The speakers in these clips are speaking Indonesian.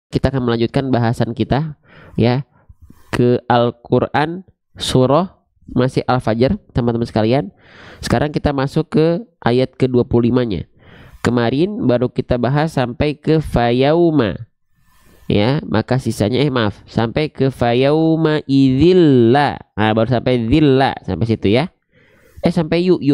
kita akan melanjutkan bahasan kita ya ke Al-Qur'an surah masih Al-Fajr teman-teman sekalian. Sekarang kita masuk ke ayat ke-25-nya. Kemarin baru kita bahas sampai ke fayauma. Ya, maka sisanya maaf, sampai ke fayauma idzilla. Nah, baru sampai zilla sampai situ ya. Sampai yuk.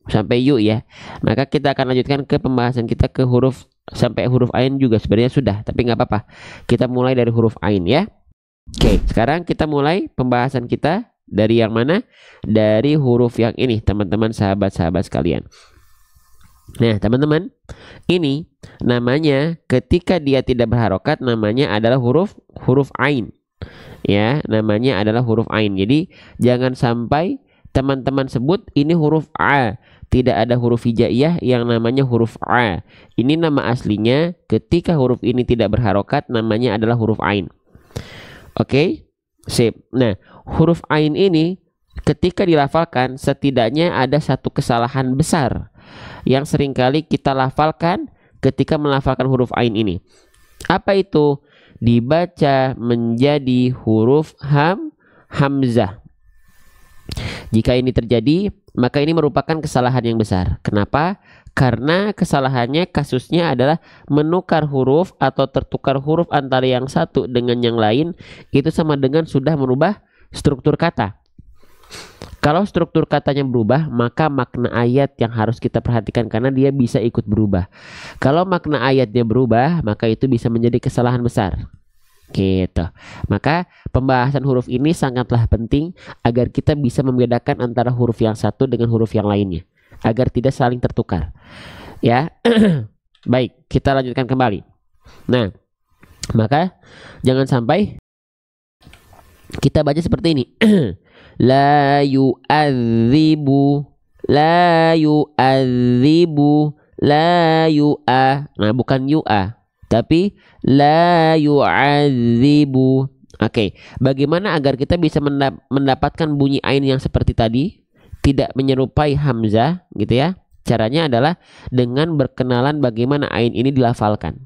Sampai yuk ya. Maka kita akan lanjutkan ke pembahasan kita ke huruf sampai huruf ain juga sebenarnya sudah, tapi nggak apa-apa. Kita mulai dari huruf ain ya. Oke, sekarang kita mulai pembahasan kita dari yang mana? Dari huruf yang ini, teman-teman sahabat-sahabat sekalian. Nah, teman-teman, ini namanya ketika dia tidak berharokat namanya adalah huruf ain. Ya, namanya adalah huruf ain. Jadi, jangan sampai teman-teman sebut ini huruf a. Tidak ada huruf hijaiyah yang namanya huruf a. Ini nama aslinya ketika huruf ini tidak berharokat namanya adalah huruf ain. Oke? Sip. Nah, huruf ain ini ketika dilafalkan setidaknya ada satu kesalahan besar yang seringkali kita lafalkan ketika melafalkan huruf ain ini. Apa itu? Dibaca menjadi huruf hamzah. Jika ini terjadi, maka ini merupakan kesalahan yang besar. Kenapa? Karena kesalahannya kasusnya adalah menukar huruf atau tertukar huruf antara yang satu dengan yang lain, itu sama dengan sudah merubah struktur kata. Kalau struktur katanya berubah, maka makna ayat yang harus kita perhatikan karena dia bisa ikut berubah. Kalau makna ayatnya berubah, maka itu bisa menjadi kesalahan besar. Gitu. Maka pembahasan huruf ini sangatlah penting agar kita bisa membedakan antara huruf yang satu dengan huruf yang lainnya, agar tidak saling tertukar. Ya. Baik, kita lanjutkan kembali. Nah, maka jangan sampai kita baca seperti ini. La yu'adzibu, la yu'adzibu, la yu'a. Nah, bukan yu'a, tapi la yu'adzibu. Oke, bagaimana agar kita bisa mendapatkan bunyi ain yang seperti tadi, tidak menyerupai hamzah gitu ya? Caranya adalah dengan berkenalan bagaimana ain ini dilafalkan.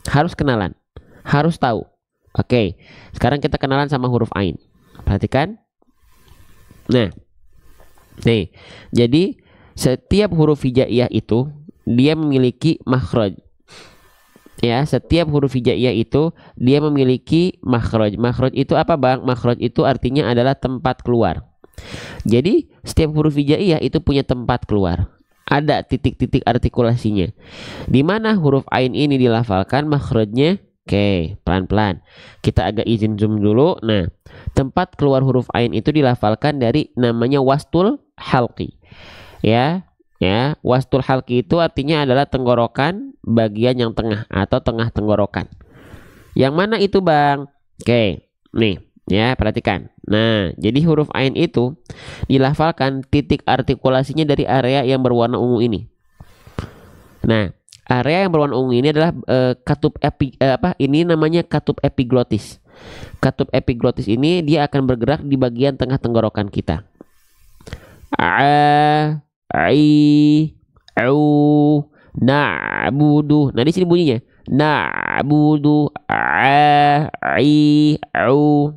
Harus kenalan, harus tahu. Oke, sekarang kita kenalan sama huruf ain. Perhatikan. Nah, nih, jadi setiap huruf hijaiyah itu dia memiliki makhraj. Ya, setiap huruf hijaiyah itu dia memiliki makhraj. Makhraj itu apa, Bang? Makhraj itu artinya adalah tempat keluar. Jadi, setiap huruf hijaiyah itu punya tempat keluar. Ada titik-titik artikulasinya. Di mana huruf ain ini dilafalkan makhrajnya? Oke, pelan-pelan. Kita agak izin zoom dulu. Nah, tempat keluar huruf ain itu dilafalkan dari namanya wastul halqi. Ya, wastul halqi itu artinya adalah tenggorokan bagian yang tengah atau tengah tenggorokan. Yang mana itu, Bang? Oke, nih, ya, perhatikan. Nah, jadi huruf ain itu dilafalkan titik artikulasinya dari area yang berwarna ungu ini. Nah, area yang berwarna ungu ini adalah ini namanya katup epiglotis. Katup epiglotis ini dia akan bergerak di bagian tengah tenggorokan kita. A, ai, au, na'budu. Nah, di sini bunyinya na'budu, a, ai, au.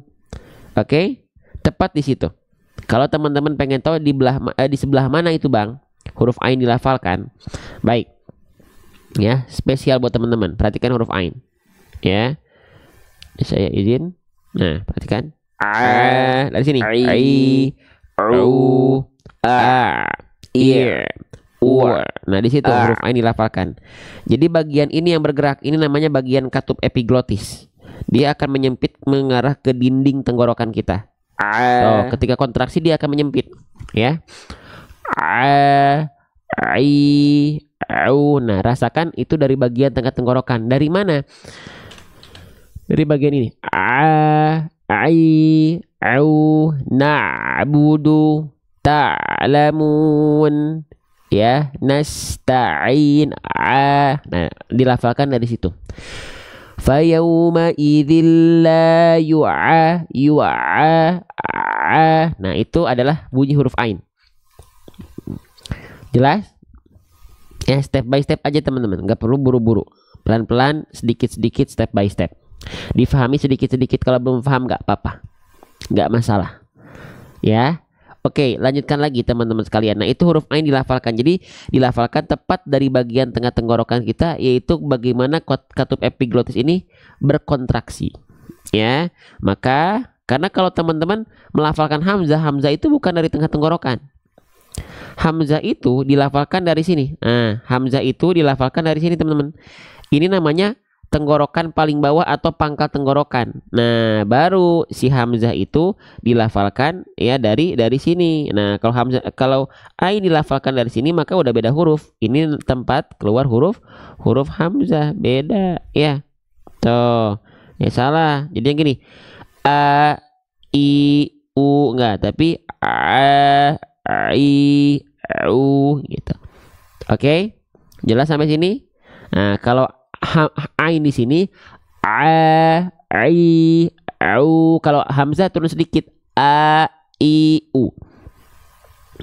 Oke, tepat di situ. Kalau teman-teman pengen tahu di sebelah mana itu, Bang, huruf ain dilafalkan. Baik. Ya, spesial buat teman-teman. Perhatikan huruf ain. Ya. Saya izin. Nah, perhatikan. A, dari sini. Ai, au, a, i, u. Nah, di situ huruf ain dilafalkan. Jadi bagian ini yang bergerak, ini namanya bagian katup epiglotis. Dia akan menyempit mengarah ke dinding tenggorokan kita. So, ketika kontraksi dia akan menyempit. Ya. A, ai, au. Nah, rasakan itu dari bagian tengah tenggorokan. Dari mana? Dari bagian ini. A, ai, au, na'budu, ta'lamun, ya, nasta'in, a. Nah, dilafalkan dari situ. Fayawma idzil la yu'a, a. Nah, itu adalah bunyi huruf ain. Jelas? Ya, step by step aja teman-teman, nggak perlu buru-buru. pelan-pelan, sedikit-sedikit, step by step. Difahami sedikit-sedikit, kalau belum paham nggak apa-apa, nggak masalah ya. Oke, lanjutkan lagi teman-teman sekalian. Nah, itu huruf ain dilafalkan. Jadi dilafalkan tepat dari bagian tengah tenggorokan kita, yaitu bagaimana katup epiglotis ini berkontraksi ya. Maka karena kalau teman-teman melafalkan hamzah, hamzah itu bukan dari tengah tenggorokan. Hamzah itu dilafalkan dari sini. Nah, hamzah itu dilafalkan dari sini teman-teman. Ini namanya tenggorokan paling bawah atau pangkal tenggorokan. Nah, baru si hamzah itu dilafalkan ya dari sini. Nah, kalau ain dilafalkan dari sini maka udah beda huruf. Ini tempat keluar huruf hamzah, beda ya. Tuh. Ya salah. Jadi yang gini. A I U enggak, tapi A I U gitu. Oke? Jelas sampai sini? Nah, kalau ain di sini A I U, kalau hamzah turun sedikit A I U.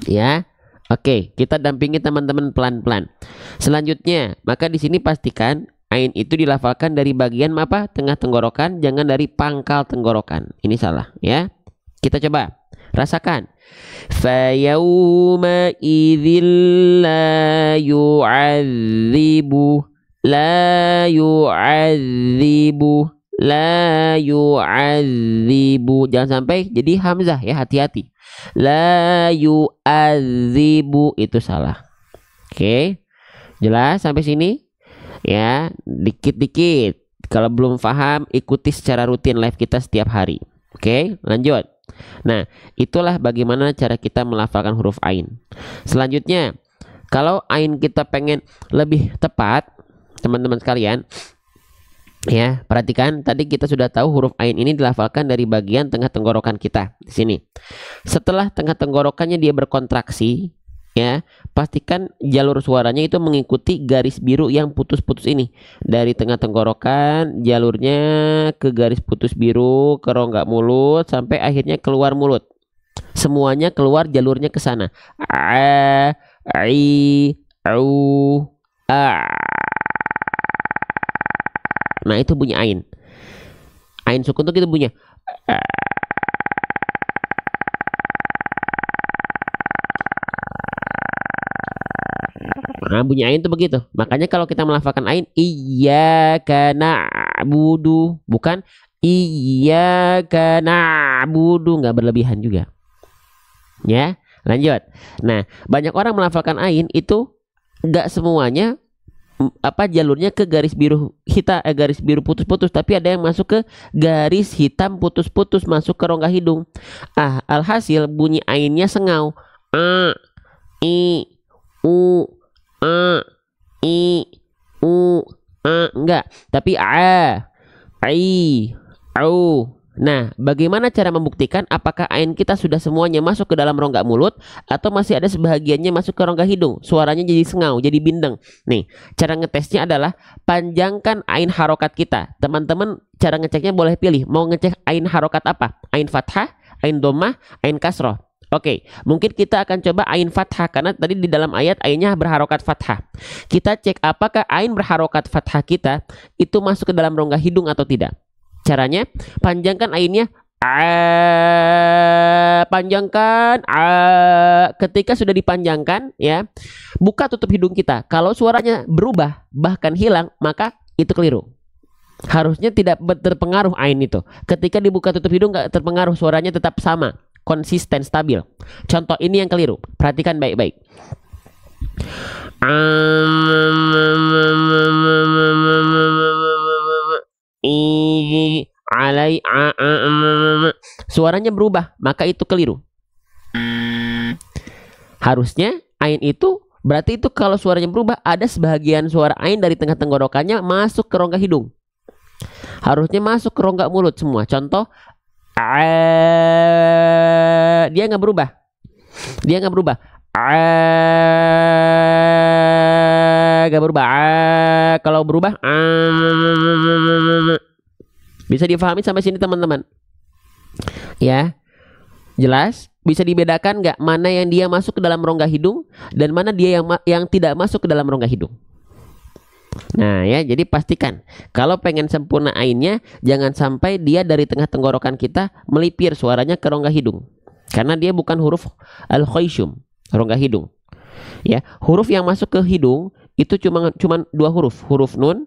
Ya. Oke, kita dampingi teman-teman pelan-pelan. Selanjutnya, maka di sini pastikan ain itu dilafalkan dari bagian apa? Tengah tenggorokan, jangan dari pangkal tenggorokan. Ini salah ya. Kita coba rasakan. Fa yauma idzil la yu'adzibu la yu'adzibu la yu'adzibu. Jangan sampai jadi hamzah ya, hati-hati. La yu'adzibu itu salah. Oke. Jelas sampai sini? Ya, dikit-dikit. Kalau belum paham, ikuti secara rutin live kita setiap hari. Oke, lanjut. Nah, itulah bagaimana cara kita melafalkan huruf ain. Selanjutnya, kalau ain kita pengen lebih tepat, teman-teman sekalian, ya, perhatikan tadi kita sudah tahu huruf ain ini dilafalkan dari bagian tengah tenggorokan kita di sini. Setelah tengah tenggorokannya dia berkontraksi, ya, pastikan jalur suaranya itu mengikuti garis biru yang putus-putus ini. Dari tengah tenggorokan jalurnya ke garis putus biru, ke rongga mulut sampai akhirnya keluar mulut. Semuanya keluar jalurnya ke sana. A I U A. Nah, itu bunyi ain. Ain sukun tuh gitu bunyinya. Nah, bunyi ain itu begitu. Makanya kalau kita melafalkan ain, iyyaka na'budu, bukan iyyaka na'budu, nggak berlebihan juga. Ya, lanjut. Nah, banyak orang melafalkan ain itu nggak semuanya jalurnya ke garis biru garis biru putus-putus, tapi ada yang masuk ke garis hitam putus-putus masuk ke rongga hidung. Alhasil bunyi ainnya sengau. A I U A I U A, enggak, tapi A I U. Nah, bagaimana cara membuktikan apakah ain kita sudah semuanya masuk ke dalam rongga mulut atau masih ada sebahagiannya masuk ke rongga hidung? Suaranya jadi sengau, jadi bindeng. Nih, cara ngetesnya adalah panjangkan ain harokat kita. Teman-teman, cara ngeceknya boleh pilih. Mau ngecek ain harokat apa? Ain fathah, ain dhammah, ain kasroh. Oke, mungkin kita akan coba ain fathah karena tadi di dalam ayat ainnya berharokat fathah. Kita cek apakah ain berharokat fathah kita itu masuk ke dalam rongga hidung atau tidak. Caranya, panjangkan ainnya, panjangkan, ketika sudah dipanjangkan, ya, buka tutup hidung kita. Kalau suaranya berubah, bahkan hilang, maka itu keliru. Harusnya tidak terpengaruh ain itu. Ketika dibuka tutup hidung nggak terpengaruh, suaranya tetap sama, konsisten, stabil. Contoh ini yang keliru. Perhatikan baik-baik. Suaranya berubah, maka itu keliru. Harusnya ain itu berarti itu kalau suaranya berubah ada sebagian suara ain dari tengah tenggorokannya masuk ke rongga hidung. Harusnya masuk ke rongga mulut semua. Contoh dia nggak berubah. Dia nggak berubah. Nggak berubah. Kalau berubah bisa difahami sampai sini teman-teman? Ya, jelas? Bisa dibedakan nggak mana yang dia masuk ke dalam rongga hidung dan mana dia yang tidak masuk ke dalam rongga hidung? Nah ya, jadi pastikan kalau pengen sempurna ainnya, jangan sampai dia dari tengah tenggorokan kita melipir suaranya ke rongga hidung. Karena dia bukan huruf al-khayshum, rongga hidung. Ya, huruf yang masuk ke hidung itu cuma dua huruf, huruf nun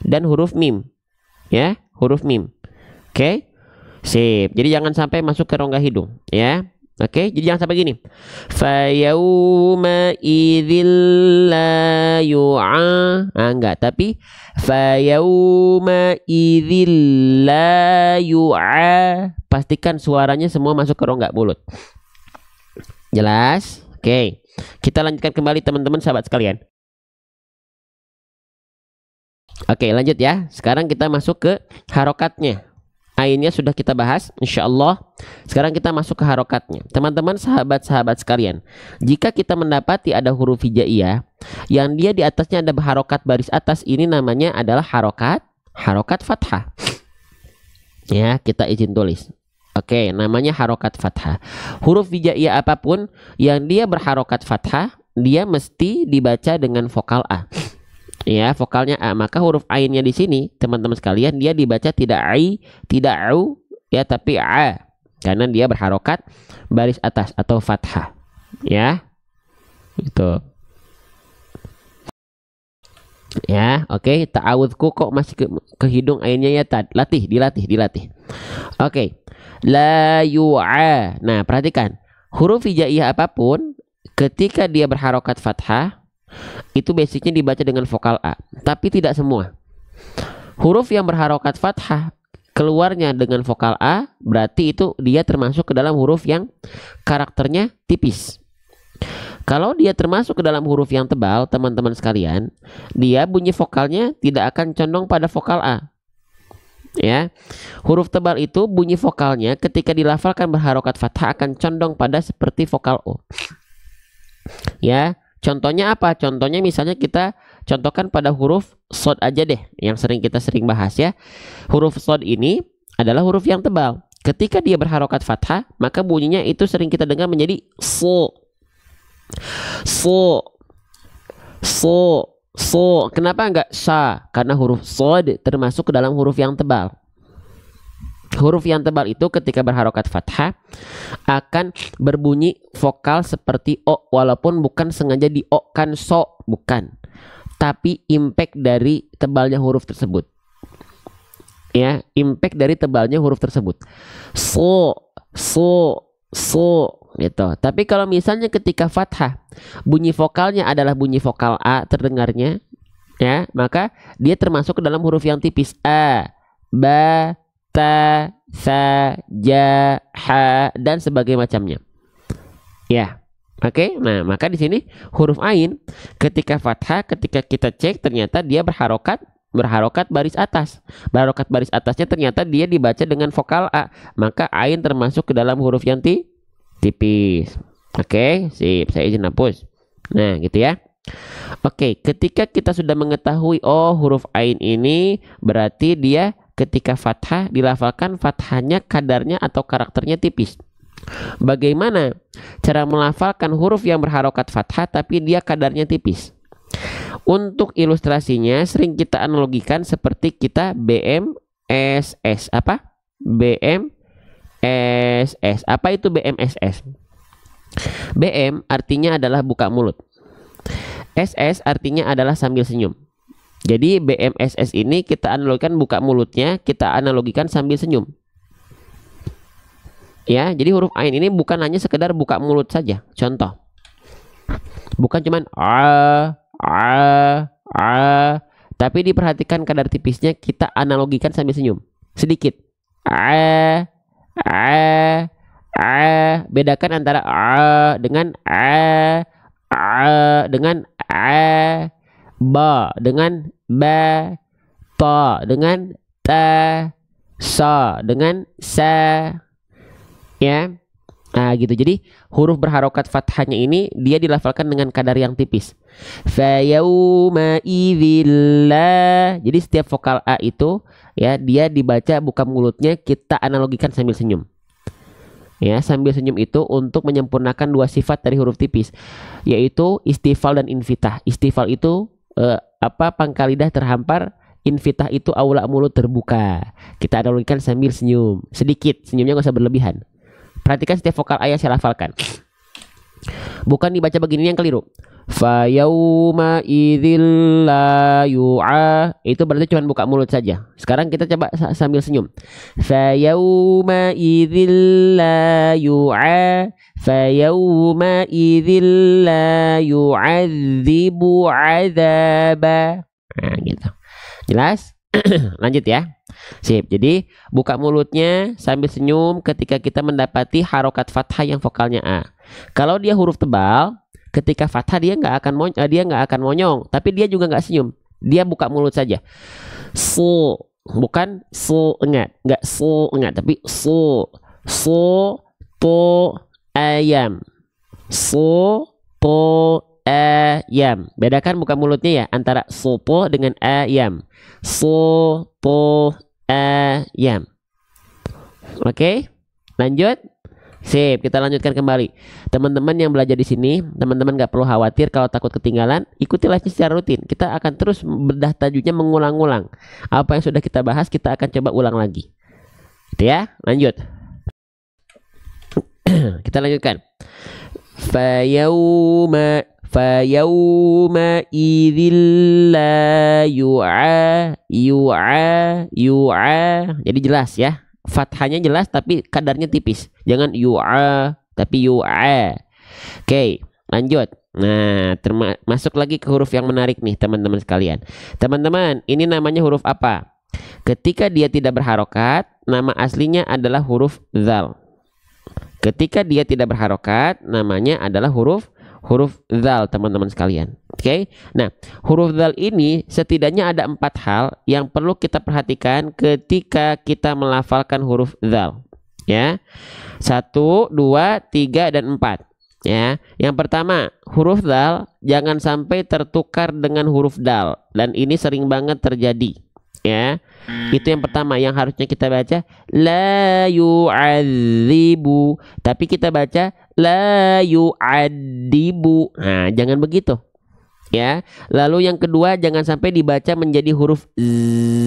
dan huruf mim. Ya, huruf mim. Oke. Sip. Jadi jangan sampai masuk ke rongga hidung, ya. Oke, jadi jangan sampai gini. Fayauma idzil la yu'a. Enggak, tapi fayauma idzil la yu'a. Pastikan suaranya semua masuk ke rongga mulut. Jelas? Oke. Kita lanjutkan kembali teman-teman sahabat sekalian. Oke, lanjut ya. Sekarang kita masuk ke harokatnya. Ainnya sudah kita bahas, insya Allah. Sekarang kita masuk ke harokatnya. Teman-teman sahabat-sahabat sekalian, jika kita mendapati ada huruf hijaiyah yang dia di atasnya ada harokat baris atas, ini namanya adalah harokat fathah. Ya, kita izin tulis. Oke, namanya harokat fathah. Huruf hijaiyah apapun yang dia berharokat fathah, dia mesti dibaca dengan vokal A. Ya, vokalnya A. Maka huruf ainnya di sini teman-teman sekalian dia dibaca tidak ai, tidak au, ya, tapi A, karena dia berharokat baris atas atau fathah. Ya, gitu. Ya, oke. Ta'awudku kok masih ke hidung ainnya ya, dilatih. Oke. La yu'a. Nah, perhatikan huruf hijaiyah apapun ketika dia berharokat fathah itu basicnya dibaca dengan vokal A, tapi tidak semua. Huruf yang berharokat fathah keluarnya dengan vokal A, berarti itu dia termasuk ke dalam huruf yang karakternya tipis. Kalau dia termasuk ke dalam huruf yang tebal, teman-teman sekalian, dia bunyi vokalnya tidak akan condong pada vokal A. Ya, huruf tebal itu bunyi vokalnya ketika dilafalkan berharokat fathah akan condong pada seperti vokal O. Ya, contohnya apa? Contohnya misalnya kita contohkan pada huruf shod aja deh, yang kita sering bahas ya. Huruf shod ini adalah huruf yang tebal. Ketika dia berharokat fathah, maka bunyinya itu sering kita dengar menjadi so. Kenapa enggak sa? Karena huruf shod termasuk ke dalam huruf yang tebal. Huruf yang tebal itu ketika berharokat fathah akan berbunyi vokal seperti O, walaupun bukan sengaja di O kan so, bukan, tapi impact dari tebalnya huruf tersebut. Ya, impact dari tebalnya huruf tersebut. So gitu. Tapi kalau misalnya ketika fathah bunyi vokalnya adalah bunyi vokal A terdengarnya, ya, maka dia termasuk ke dalam huruf yang tipis. A, ba, ta, sa, ja, ha, dan sebagainya macamnya. Ya, oke. Nah, maka di sini huruf ain ketika fathah, ketika kita cek ternyata dia berharokat baris atas. Berharokat baris atasnya ternyata dia dibaca dengan vokal A, maka ain termasuk ke dalam huruf yang tipis. Oke, sip. Saya izin hapus. Nah, gitu ya. Oke, ketika kita sudah mengetahui oh huruf ain ini berarti dia ketika fathah dilafalkan fathahnya kadarnya atau karakternya tipis. Bagaimana cara melafalkan huruf yang berharokat fathah tapi dia kadarnya tipis? Untuk ilustrasinya sering kita analogikan seperti kita BMSS. Apa? BMSS. Apa itu BMSS? BM artinya adalah buka mulut. SS artinya adalah sambil senyum. Jadi BMSS ini kita analogikan buka mulutnya, kita analogikan sambil senyum. Ya, jadi huruf ain ini bukan hanya sekedar buka mulut saja. Contoh. Bukan cuman tapi diperhatikan kadar tipisnya kita analogikan sambil senyum. Sedikit. Bedakan antara dengan dengan ba dengan ba, ta dengan ta, sa dengan sa, ya. Nah gitu, jadi huruf berharokat fathahnya ini dia dilafalkan dengan kadar yang tipis. Fayauma idzillah. Jadi setiap vokal A itu ya dia dibaca buka mulutnya kita analogikan sambil senyum. Ya, sambil senyum itu untuk menyempurnakan dua sifat dari huruf tipis, yaitu istifal dan infitah. Istifal itu pangkal lidah terhampar, infitah itu aula mulut terbuka. Kita analogikan sambil senyum. Sedikit, senyumnya nggak usah berlebihan. Perhatikan setiap vokal ayat saya lafalkan. Bukan dibaca begini yang keliru. Fa yauma idzil la yu'a, itu berarti cuma buka mulut saja. Sekarang kita coba sambil senyum. Fa yauma idzil la yu'a, fa yauma idzil la yu'adzibu 'adzaba. Nah, gitu. Jelas? Lanjut ya. Sip. Jadi buka mulutnya sambil senyum ketika kita mendapati harokat fathah yang vokalnya A. Kalau dia huruf tebal, ketika fathah dia nggak akan monyong, tapi dia juga nggak senyum. Dia buka mulut saja. Su, bukan su enggak su enggak, tapi su to ayam. Su to ayam. Bedakan buka mulutnya ya antara soto dengan ayam. Soto ayam. Oke, lanjut. Sip, kita lanjutkan kembali. Teman-teman yang belajar di sini, teman-teman nggak perlu khawatir kalau takut ketinggalan. Ikuti live secara rutin. Kita akan terus bedah tajwidnya, mengulang-ulang. Apa yang sudah kita bahas, kita akan coba ulang lagi. Gitu ya, lanjut. Kita lanjutkan. Fayauma idzil la yu'a. Jadi jelas ya. Fathahnya jelas tapi kadarnya tipis. Jangan yu'a tapi yu'a. Oke, lanjut. Nah, masuk lagi ke huruf yang menarik nih teman-teman sekalian. Teman-teman, ini namanya huruf apa? Ketika dia tidak berharokat, nama aslinya adalah huruf dzal. Ketika dia tidak berharokat, namanya adalah huruf dzal, teman-teman sekalian. Oke. Nah, huruf dzal ini setidaknya ada 4 hal yang perlu kita perhatikan ketika kita melafalkan huruf dzal. Ya. 1, 2, 3 dan 4. Ya. Yang pertama, huruf dzal jangan sampai tertukar dengan huruf dal, dan ini sering banget terjadi. Ya. Itu yang pertama yang harusnya kita baca la yu'adzibu, tapi kita baca la yu'adibu. Nah, jangan begitu. Ya. Lalu yang kedua, jangan sampai dibaca menjadi huruf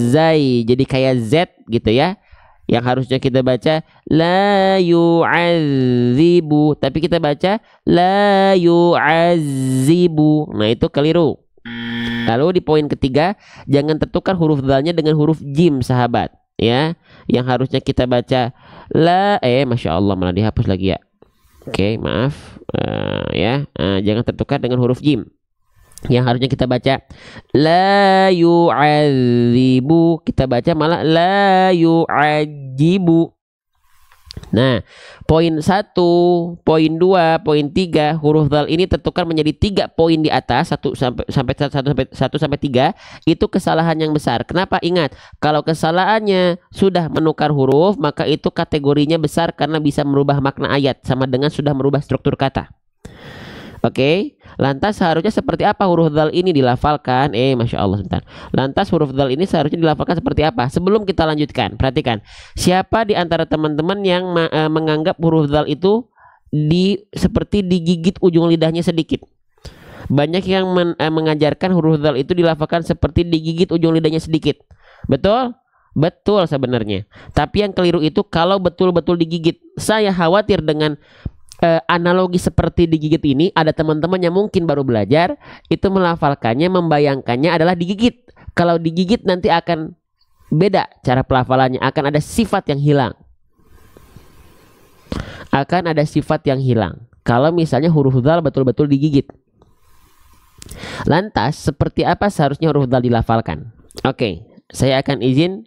zai, jadi kayak Z gitu ya. Yang harusnya kita baca la yu'adzibu, tapi kita baca la yu'adzibu. Nah, itu keliru. Lalu di poin ketiga, jangan tertukar huruf dzalnya dengan huruf jim, sahabat. Ya, yang harusnya kita baca la, masya Allah malah dihapus lagi ya. Oke, maaf. Jangan tertukar dengan huruf jim. Yang harusnya kita baca la yu'adzibu, kita baca malah la yu'ajibu. Nah, poin 1, poin 2, poin 3, huruf dzal ini tertukar menjadi 3 poin di atas, 1 sampai 3. Itu kesalahan yang besar. Kenapa? Ingat, kalau kesalahannya sudah menukar huruf, maka itu kategorinya besar karena bisa merubah makna ayat, sama dengan sudah merubah struktur kata. Oke, lantas seharusnya seperti apa huruf dzal ini dilafalkan? Masya Allah, sebentar. Lantas huruf dzal ini seharusnya dilafalkan seperti apa? Sebelum kita lanjutkan, perhatikan. Siapa di antara teman-teman yang menganggap huruf dzal itu seperti digigit ujung lidahnya sedikit? Banyak yang mengajarkan huruf dzal itu dilafalkan seperti digigit ujung lidahnya sedikit. Betul? Betul sebenarnya. Tapi yang keliru itu kalau betul-betul digigit. Saya khawatir dengan analogi seperti digigit ini, ada teman-teman yang mungkin baru belajar itu melafalkannya, membayangkannya adalah digigit. Kalau digigit nanti akan beda cara pelafalannya, akan ada sifat yang hilang. Akan ada sifat yang hilang kalau misalnya huruf dzal betul-betul digigit. Lantas seperti apa seharusnya huruf dzal dilafalkan? Oke, saya akan izin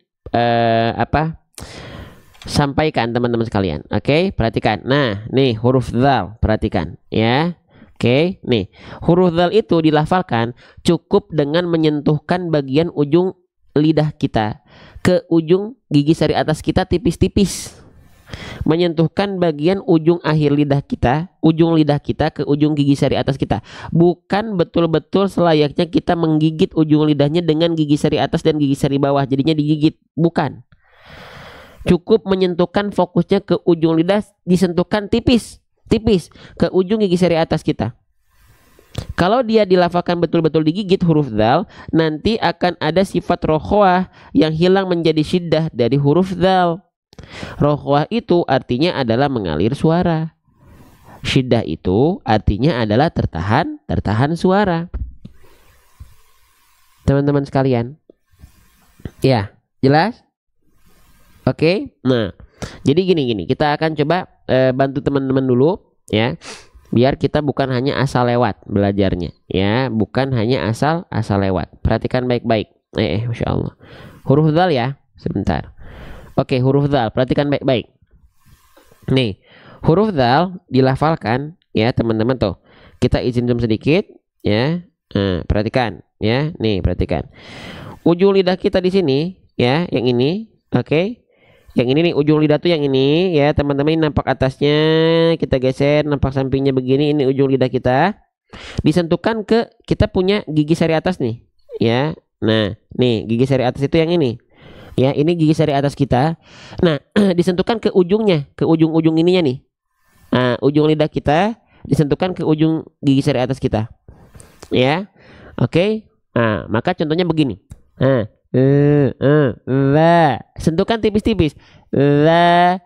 sampaikan teman-teman sekalian. Oke, perhatikan. Nah, nih huruf dzal, perhatikan ya. Oke, nih huruf dzal itu dilafalkan cukup dengan menyentuhkan bagian ujung lidah kita ke ujung gigi sari atas kita tipis-tipis. Menyentuhkan bagian ujung akhir lidah kita, ujung lidah kita ke ujung gigi sari atas kita. Bukan betul-betul selayaknya kita menggigit ujung lidahnya dengan gigi sari atas dan gigi sari bawah, jadinya digigit. Bukan. Cukup menyentuhkan fokusnya ke ujung lidah, disentuhkan tipis ke ujung gigi sari atas kita. Kalau dia dilafalkan betul-betul digigit huruf dzal, nanti akan ada sifat rokhwah yang hilang menjadi syiddah dari huruf dzal. Rokhwah itu artinya adalah mengalir suara. Syiddah itu artinya adalah tertahan suara. Teman-teman sekalian. Ya, jelas? Oke. Nah, jadi gini, kita akan coba bantu teman-teman dulu ya. Biar kita bukan hanya asal lewat belajarnya ya, bukan hanya asal lewat. Perhatikan baik-baik. Masya Allah. Huruf dzal ya, sebentar. Oke, huruf dzal, perhatikan baik-baik. Nih, huruf dzal dilafalkan ya teman-teman tuh. Kita izin zoom sedikit ya. Nah, perhatikan ya. Nih, perhatikan. Ujung lidah kita di sini ya, yang ini. Oke. Yang ini nih, ujung lidah tuh yang ini ya teman-teman. Ini nampak atasnya, kita geser, nampak sampingnya begini. Ini ujung lidah kita. Disentuhkan ke, kita punya gigi sari atas nih ya. Nah, nih gigi sari atas itu yang ini. Ya, ini gigi sari atas kita. Nah, disentuhkan ke ujungnya, ke ujung-ujung ininya nih. Nah, ujung lidah kita disentuhkan ke ujung gigi sari atas kita. Ya. Oke. Nah, maka contohnya begini. Nah, la, sentuhkan tipis-tipis. La,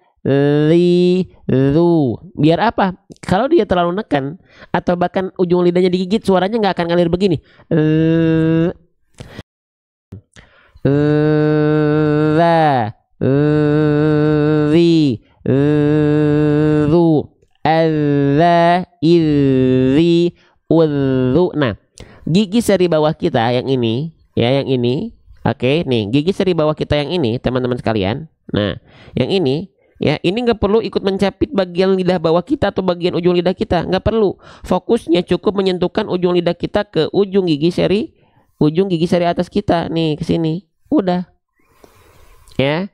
li, lu. Biar apa? Kalau dia terlalu nekan atau bahkan ujung lidahnya digigit, suaranya nggak akan ngalir begini. La, li, lu, alla, illi, ullu. Nah, gigi seri bawah kita yang ini ya, yang ini. Oke, nih gigi seri bawah kita yang ini teman-teman sekalian. Nah, yang ini ya, ini nggak perlu ikut mencapit bagian lidah bawah kita atau bagian ujung lidah kita, nggak perlu. Fokusnya cukup menyentuhkan ujung lidah kita ke ujung gigi seri atas kita nih, ke sini. Udah. Ya.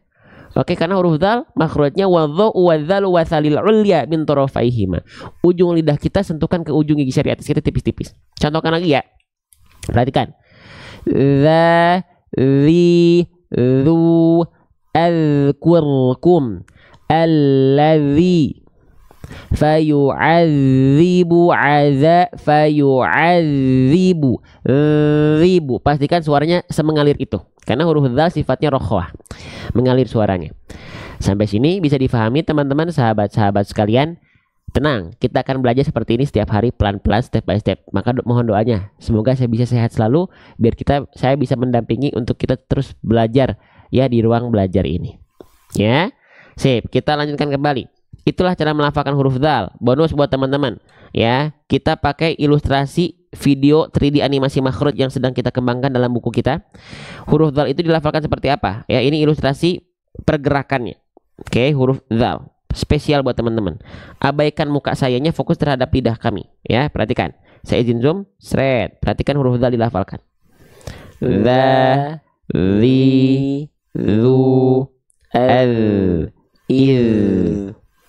Oke, karena huruf dzal makhrajnya wadhu wadzal wasalil ulya min tarafaihima. Ujung lidah kita sentuhkan ke ujung gigi seri atas kita tipis-tipis. Contohkan lagi ya. Perhatikan. Za, li, lu, al-kurkum, alladhi, fayu'adzibu, fayu'adzibu, ribu. Pastikan suaranya semengalir itu. Karena huruf dzal sifatnya rokhwah, mengalir suaranya. Sampai sini bisa difahami teman-teman, sahabat-sahabat sekalian. Tenang, kita akan belajar seperti ini setiap hari, pelan-pelan, step by step. Maka mohon doanya, semoga saya bisa sehat selalu, biar saya bisa mendampingi untuk kita terus belajar ya di ruang belajar ini. Ya, sip. Kita lanjutkan kembali. Itulah cara melafalkan huruf dzal. Bonus buat teman-teman. Ya, kita pakai ilustrasi video 3D animasi makhraj yang sedang kita kembangkan dalam buku kita. Huruf dzal itu dilafalkan seperti apa? Ya, ini ilustrasi pergerakannya. Oke, huruf dzal. Spesial buat teman-teman. Abaikan muka sayanya, fokus terhadap lidah kami. Ya, perhatikan. Saya izin zoom. Seret. Perhatikan huruf dzal dilafalkan. Za, li, lu, al, il,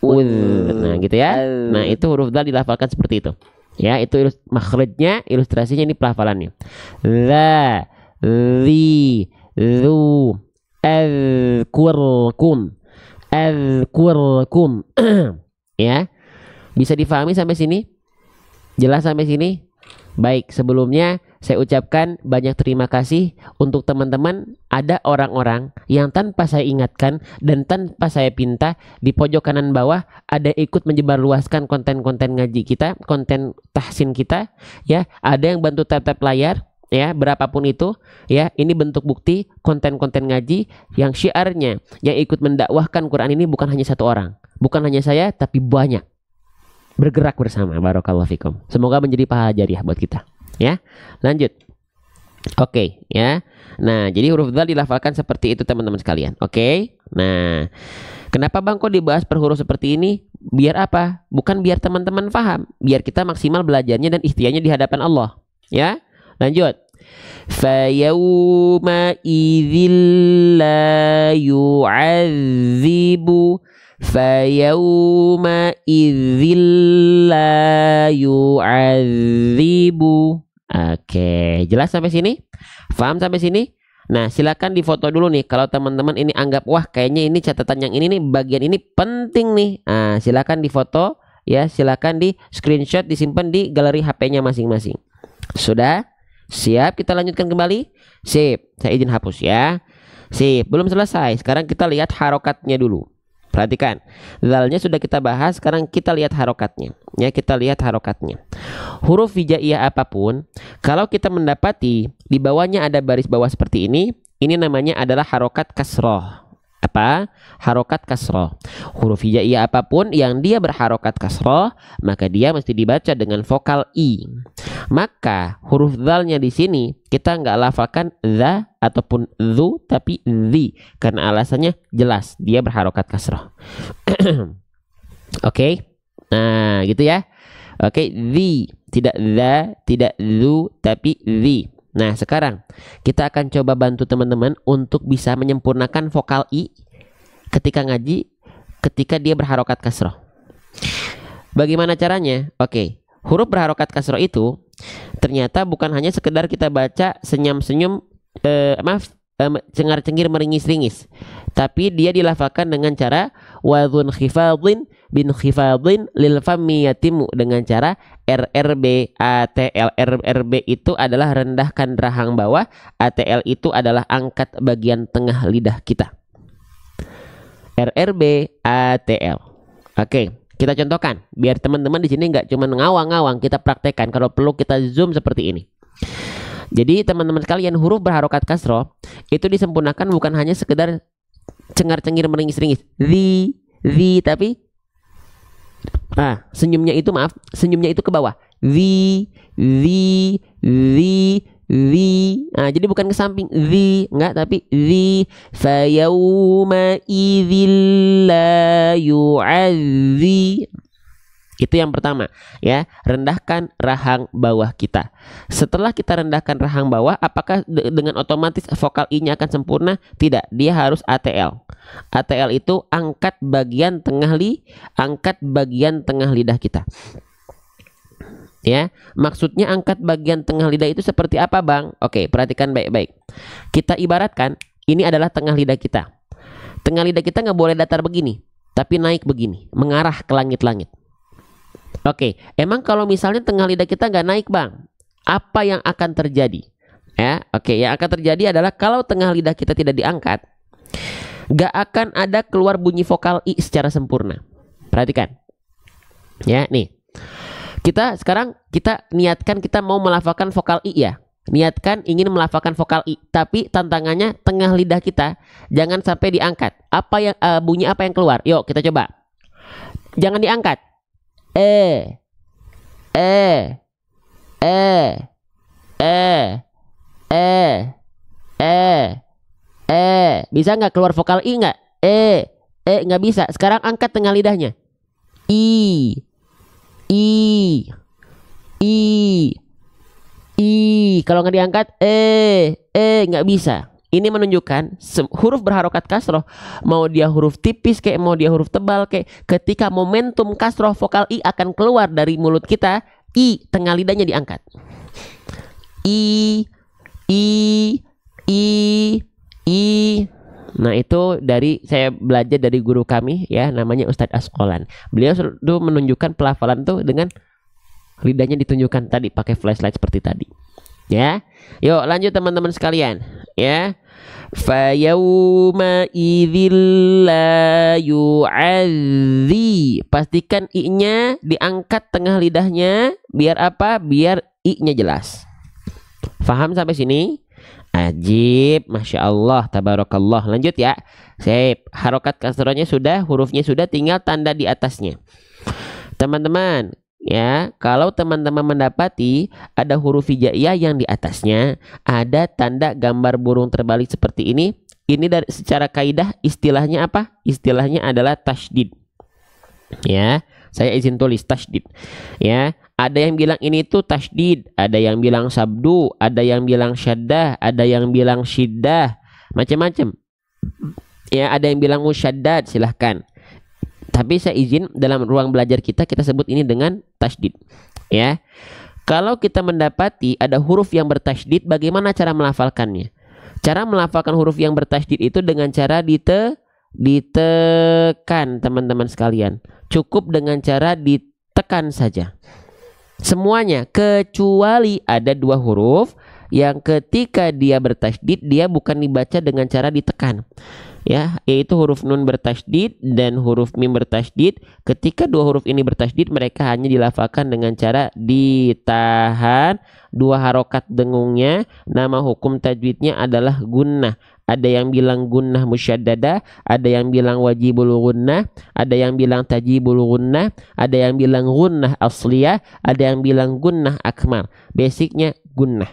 ul. Nah, gitu ya. Nah, itu huruf dzal dilafalkan seperti itu. Ya, itu makhrajnya, ilustrasinya, ini pelafalannya. Za, li, lu, al, kurkum, al-kurkum. Ya, bisa difahami sampai sini? Jelas sampai sini? Baik, sebelumnya saya ucapkan banyak terima kasih untuk teman-teman. Ada orang-orang yang tanpa saya ingatkan dan tanpa saya pinta, di pojok kanan bawah ada ikut menyebarluaskan konten-konten ngaji kita, konten tahsin kita. Ya, ada yang bantu tap-tap layar. Ya, berapapun itu ya, ini bentuk bukti konten-konten ngaji yang syiarnya yang ikut mendakwahkan Quran ini bukan hanya satu orang, bukan hanya saya, tapi banyak. Bergerak bersama. Barakallahu fikum. Semoga menjadi pahala jariah buat kita. Ya, lanjut. Oke, ya. Nah, jadi huruf dzal dilafalkan seperti itu teman-teman sekalian. Oke. Nah, kenapa Bang kok dibahas per huruf seperti ini? Biar apa? Bukan biar teman-teman paham, biar kita maksimal belajarnya dan ikhtiarnya di hadapan Allah. Ya. Lanjut. Fayawma idzil la yu'adzibu, fayawma idzil la yu'adzibu. Oke, jelas sampai sini? Paham sampai sini? Nah, silakan difoto dulu nih. Kalau teman-teman ini anggap, wah kayaknya ini catatan yang ini nih, bagian ini penting nih. Nah, silakan difoto ya silakan di screenshot, disimpan di galeri HP-nya masing-masing. Sudah? Siap, kita lanjutkan kembali. Sip, saya izin hapus ya. Sip, belum selesai. Sekarang kita lihat harokatnya dulu. Perhatikan, zalnya sudah kita bahas, sekarang kita lihat harokatnya. Ya, kita lihat harokatnya. Huruf hijaiyah apapun, kalau kita mendapati di bawahnya ada baris bawah seperti ini namanya adalah harokat kasroh. Apa? Harokat kasroh. Huruf hijaiyah apapun yang dia berharokat kasroh, maka dia mesti dibaca dengan vokal i. Maka huruf zalnya di sini kita nggak lafalkan za ataupun zu, tapi zi, karena alasannya jelas dia berharokat kasroh. Oke, nah gitu ya. Oke, zi, tidak za, tidak zu, tapi zi. Nah, sekarang kita akan coba bantu teman-teman untuk bisa menyempurnakan vokal i ketika ngaji, ketika dia berharokat kasroh. Bagaimana caranya? Oke, huruf berharokat kasroh itu ternyata bukan hanya sekedar kita baca senyum-senyum, cengar-cengir meringis-ringis, tapi dia dilafalkan dengan cara wadhun khifadhin bin khifadhin lil fammi yatimu, dengan cara RRB ATL. RRB itu adalah rendahkan rahang bawah, ATL itu adalah angkat bagian tengah lidah kita. RRB ATL. Oke, kita contohkan biar teman-teman di sini nggak cuma ngawang-ngawang, kita praktekkan, kalau perlu kita zoom seperti ini. Jadi teman-teman sekalian, huruf berharokat kasroh itu disempurnakan bukan hanya sekedar cengar-cengir meringis-ringis zi, tapi senyumnya itu ke bawah. Zi. Jadi bukan ke samping zi, enggak, tapi zi. Fayauma idzil la yu'adzi. Itu yang pertama, ya, rendahkan rahang bawah kita. Setelah kita rendahkan rahang bawah, apakah dengan otomatis vokal i-nya akan sempurna? Tidak, dia harus ATL. ATL itu angkat bagian tengah lidah kita. Ya, maksudnya angkat bagian tengah lidah itu seperti apa, Bang? Oke, perhatikan baik-baik. Kita ibaratkan ini adalah tengah lidah kita. Tengah lidah kita nggak boleh datar begini, tapi naik begini, mengarah ke langit-langit. Oke, emang kalau misalnya tengah lidah kita nggak naik, Bang, apa yang akan terjadi? Ya, oke, yang akan terjadi adalah kalau tengah lidah kita tidak diangkat, nggak akan ada keluar bunyi vokal i secara sempurna. Perhatikan, ya, nih. Sekarang kita niatkan kita mau melafalkan vokal i, ya. Niatkan ingin melafalkan vokal i, tapi tantangannya tengah lidah kita jangan sampai diangkat. Apa yang bunyi apa yang keluar? Yuk kita coba. Jangan diangkat. Bisa nggak keluar vokal i nggak? Nggak bisa. Sekarang angkat tengah lidahnya. I. Kalau nggak diangkat nggak bisa. Ini menunjukkan huruf berharokat kasroh, mau dia huruf tipis kayak mau dia huruf tebal kayak, ketika momentum kasroh vokal i akan keluar dari mulut kita, i tengah lidahnya diangkat. I. Nah, itu dari saya belajar dari guru kami, ya, namanya Ustadz Asqolan. Beliau selalu menunjukkan pelafalan tuh dengan lidahnya ditunjukkan tadi pakai flashlight seperti tadi. Ya, yuk lanjut teman-teman sekalian, ya. Fayauma idzil la yu'adzi. Pastikan i-nya diangkat tengah lidahnya, biar apa? Biar i-nya jelas. Faham sampai sini? Ajib, masya Allah, tabarakallah. Lanjut ya. Sip, harokat kasrohnya sudah, hurufnya sudah, tinggal tanda di atasnya. Teman-teman, ya, kalau teman-teman mendapati ada huruf hijaiyah yang di atasnya ada tanda gambar burung terbalik seperti ini dari secara kaidah istilahnya apa? Istilahnya adalah tasydid. Ya, saya izin tulis tasydid. Ya, ada yang bilang ini tuh tasydid, ada yang bilang sabdu, ada yang bilang syaddah, ada yang bilang syiddah, macam-macam. Ya, ada yang bilang musyaddad, silahkan. Tapi saya izin dalam ruang belajar kita sebut ini dengan tasydid. Ya, kalau kita mendapati ada huruf yang bertasydid, bagaimana cara melafalkannya? Cara melafalkan huruf yang bertasydid itu dengan cara ditekan, teman-teman sekalian. Cukup dengan cara tekan saja. Semuanya kecuali ada dua huruf yang ketika dia bertasydid dia bukan dibaca dengan cara ditekan. Ya, yaitu huruf nun bertasydid dan huruf mim bertasydid. Ketika dua huruf ini bertasydid, mereka hanya dilafalkan dengan cara ditahan dua harokat dengungnya. Nama hukum tajwidnya adalah gunnah. Ada yang bilang gunnah musyaddada, ada yang bilang wajibul gunnah, ada yang bilang tajibul gunnah, ada yang bilang gunnah asliyah, ada yang bilang gunnah akmal. Basicnya gunnah.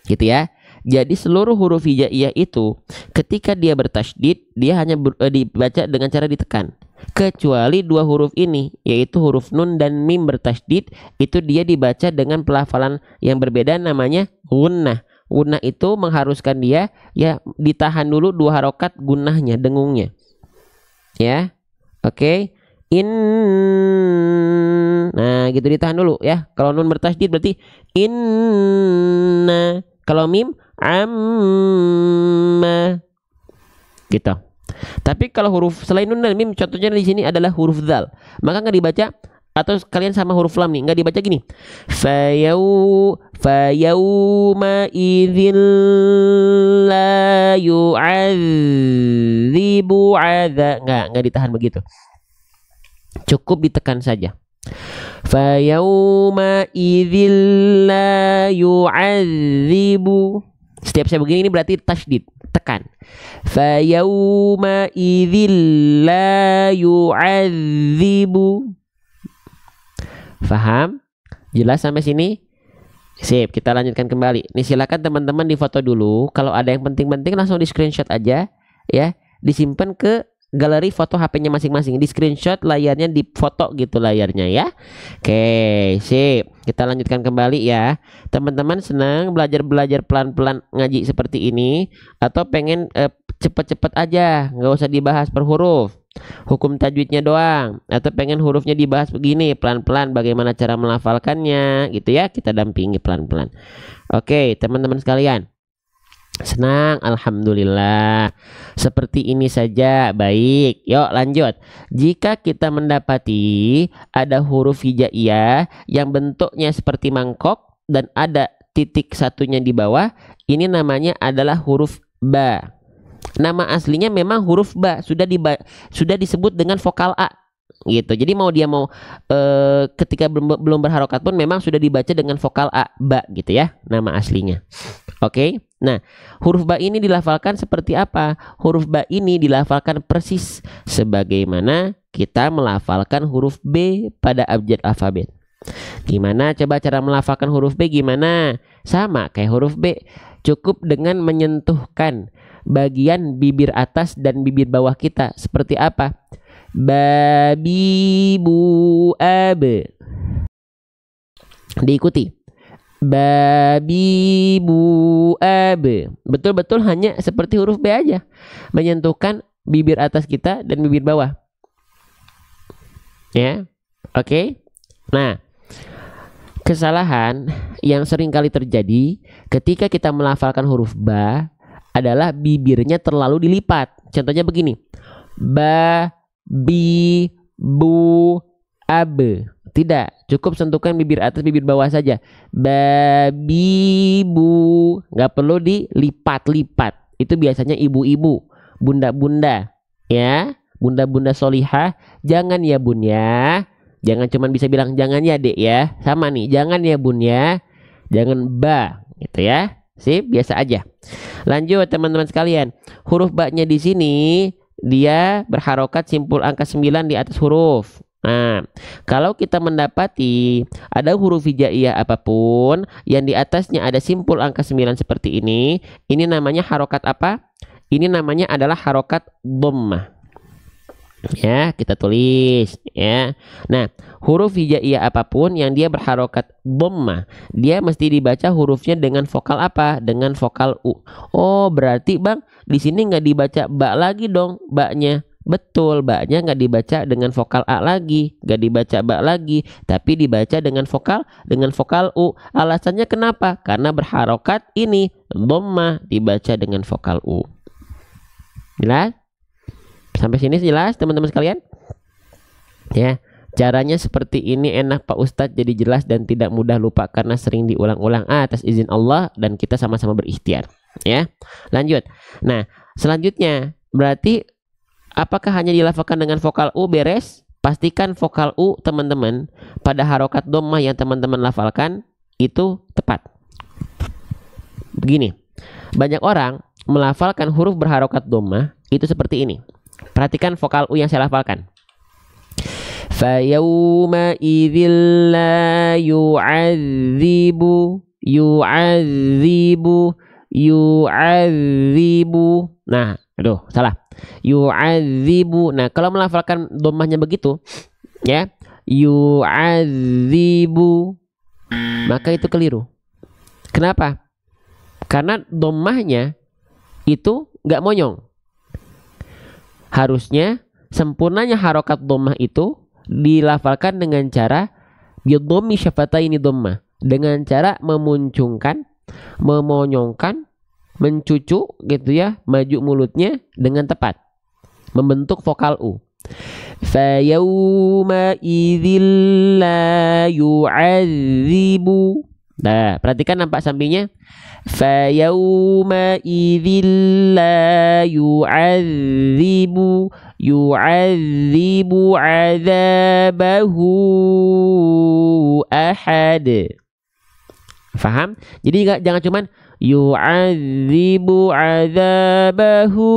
Gitu ya. Jadi seluruh huruf hijaiyah itu ketika dia bertasydid dia hanya dibaca dengan cara ditekan. Kecuali dua huruf ini yaitu huruf nun dan mim bertasydid itu dia dibaca dengan pelafalan yang berbeda namanya gunnah. Gunnah itu mengharuskan dia ya ditahan dulu dua harokat gunnahnya, dengungnya. Ya. Oke. Nah gitu ditahan dulu ya. Kalau nun bertasydid berarti inna. Kalau mim amma gitu. Tapi kalau huruf selain nun dan mim contohnya di sini adalah huruf dzal, maka nggak dibaca atau kalian sama huruf lam nih nggak dibaca gini. Fayauma idzil la yu'adzibu adza, nggak ditahan begitu. Cukup ditekan saja. Fayauma idzil la yu'adzibu. Setiap saya begini ini berarti tasydid, tekan. Fayauma idzil la yu'adzibu. Faham? Jelas sampai sini? Sip, kita lanjutkan kembali. Nih silakan teman-teman difoto dulu. Kalau ada yang penting-penting langsung di screenshot aja ya. Disimpan ke galeri foto HP-nya masing-masing, di screenshot layarnya, di foto gitu layarnya ya. Oke, sip. Kita lanjutkan kembali ya. Teman-teman senang belajar pelan-pelan ngaji seperti ini atau pengen cepet-cepet aja, nggak usah dibahas per huruf, hukum tajwidnya doang, atau pengen hurufnya dibahas begini pelan-pelan bagaimana cara melafalkannya gitu ya, kita dampingi pelan-pelan. Oke, teman-teman sekalian. Senang, alhamdulillah. Seperti ini saja, baik. Yuk lanjut. Jika kita mendapati ada huruf hijaiyah yang bentuknya seperti mangkok dan ada titik satunya di bawah, ini namanya adalah huruf ba. Nama aslinya memang huruf ba, sudah disebut dengan vokal a gitu. Jadi ketika belum berharokat pun memang sudah dibaca dengan vokal a, ba gitu ya, nama aslinya. Oke. Nah, huruf ba ini dilafalkan seperti apa? Huruf ba ini dilafalkan persis sebagaimana kita melafalkan huruf B pada abjad alfabet. Gimana coba cara melafalkan huruf B gimana? Sama kayak huruf B, cukup dengan menyentuhkan bagian bibir atas dan bibir bawah kita. Seperti apa? Babi bu ab. Diikuti. Babi bu ab. Betul-betul hanya seperti huruf B aja, menyentuhkan bibir atas kita dan bibir bawah. Ya, oke. Nah, kesalahan yang sering kali terjadi ketika kita melafalkan huruf ba adalah bibirnya terlalu dilipat. Contohnya begini. Ba, bi, bu, ab. Tidak, cukup sentuhkan bibir atas bibir bawah saja. Babi bu, nggak perlu dilipat-lipat. Itu biasanya ibu-ibu, bunda-bunda, ya, bunda-bunda solihah. Jangan ya bun ya, jangan cuman bisa bilang jangan ya dek ya, sama nih, jangan ya bun ya, jangan ba, gitu ya. Sip, biasa aja. Lanjut teman-teman sekalian, huruf ba-nya di sini dia berharokat simpul angka 9 di atas huruf. Nah, kalau kita mendapati ada huruf hijaiyah apapun yang di atasnya ada simpul angka 9 seperti ini namanya harokat apa? Ini namanya adalah harokat dhammah. Ya, kita tulis ya. Nah, huruf hijaiyah apapun yang dia berharokat dhammah, dia mesti dibaca hurufnya dengan vokal apa? Dengan vokal u. Oh, berarti Bang, di sini nggak dibaca ba lagi dong, ba-nya. Betul, ba-nya nggak dibaca dengan vokal a lagi, nggak dibaca ba lagi, tapi dibaca dengan vokal u. Alasannya kenapa? Karena berharokat ini dhammah, dibaca dengan vokal u. Jelas? Sampai sini jelas teman-teman sekalian? Ya. Caranya seperti ini enak Pak Ustadz, jadi jelas dan tidak mudah lupa karena sering diulang-ulang atas izin Allah dan kita sama-sama berikhtiar. Ya, lanjut. Nah, selanjutnya berarti apakah hanya dilafalkan dengan vokal U beres? Pastikan vokal U teman-teman pada harokat dhammah yang teman-teman lafalkan itu tepat. Begini, banyak orang melafalkan huruf berharokat dhammah itu seperti ini. Perhatikan vokal U yang saya lafalkan. Fayawma idzil la yu'adzibu yu'adzibu. Nah, aduh, salah. Yu'adzibu. Nah, kalau melafalkan dhammahnya begitu, ya, yu'adzibu, maka itu keliru. Kenapa? Karena dhammahnya itu nggak monyong. Harusnya sempurnanya harokat dhammah itu dilafalkan dengan cara bidhammi syafataini dhammah, dengan cara memuncungkan, memonyongkan, mencucu gitu ya, maju mulutnya dengan tepat, membentuk vokal U. Fayawma idzil la yu'adzibu. Nah, perhatikan nampak sampingnya. Fayawma idzil la yu'adzibu adzabahu ahad. Faham? Jadi jangan cuman yu'adzibu adzabahu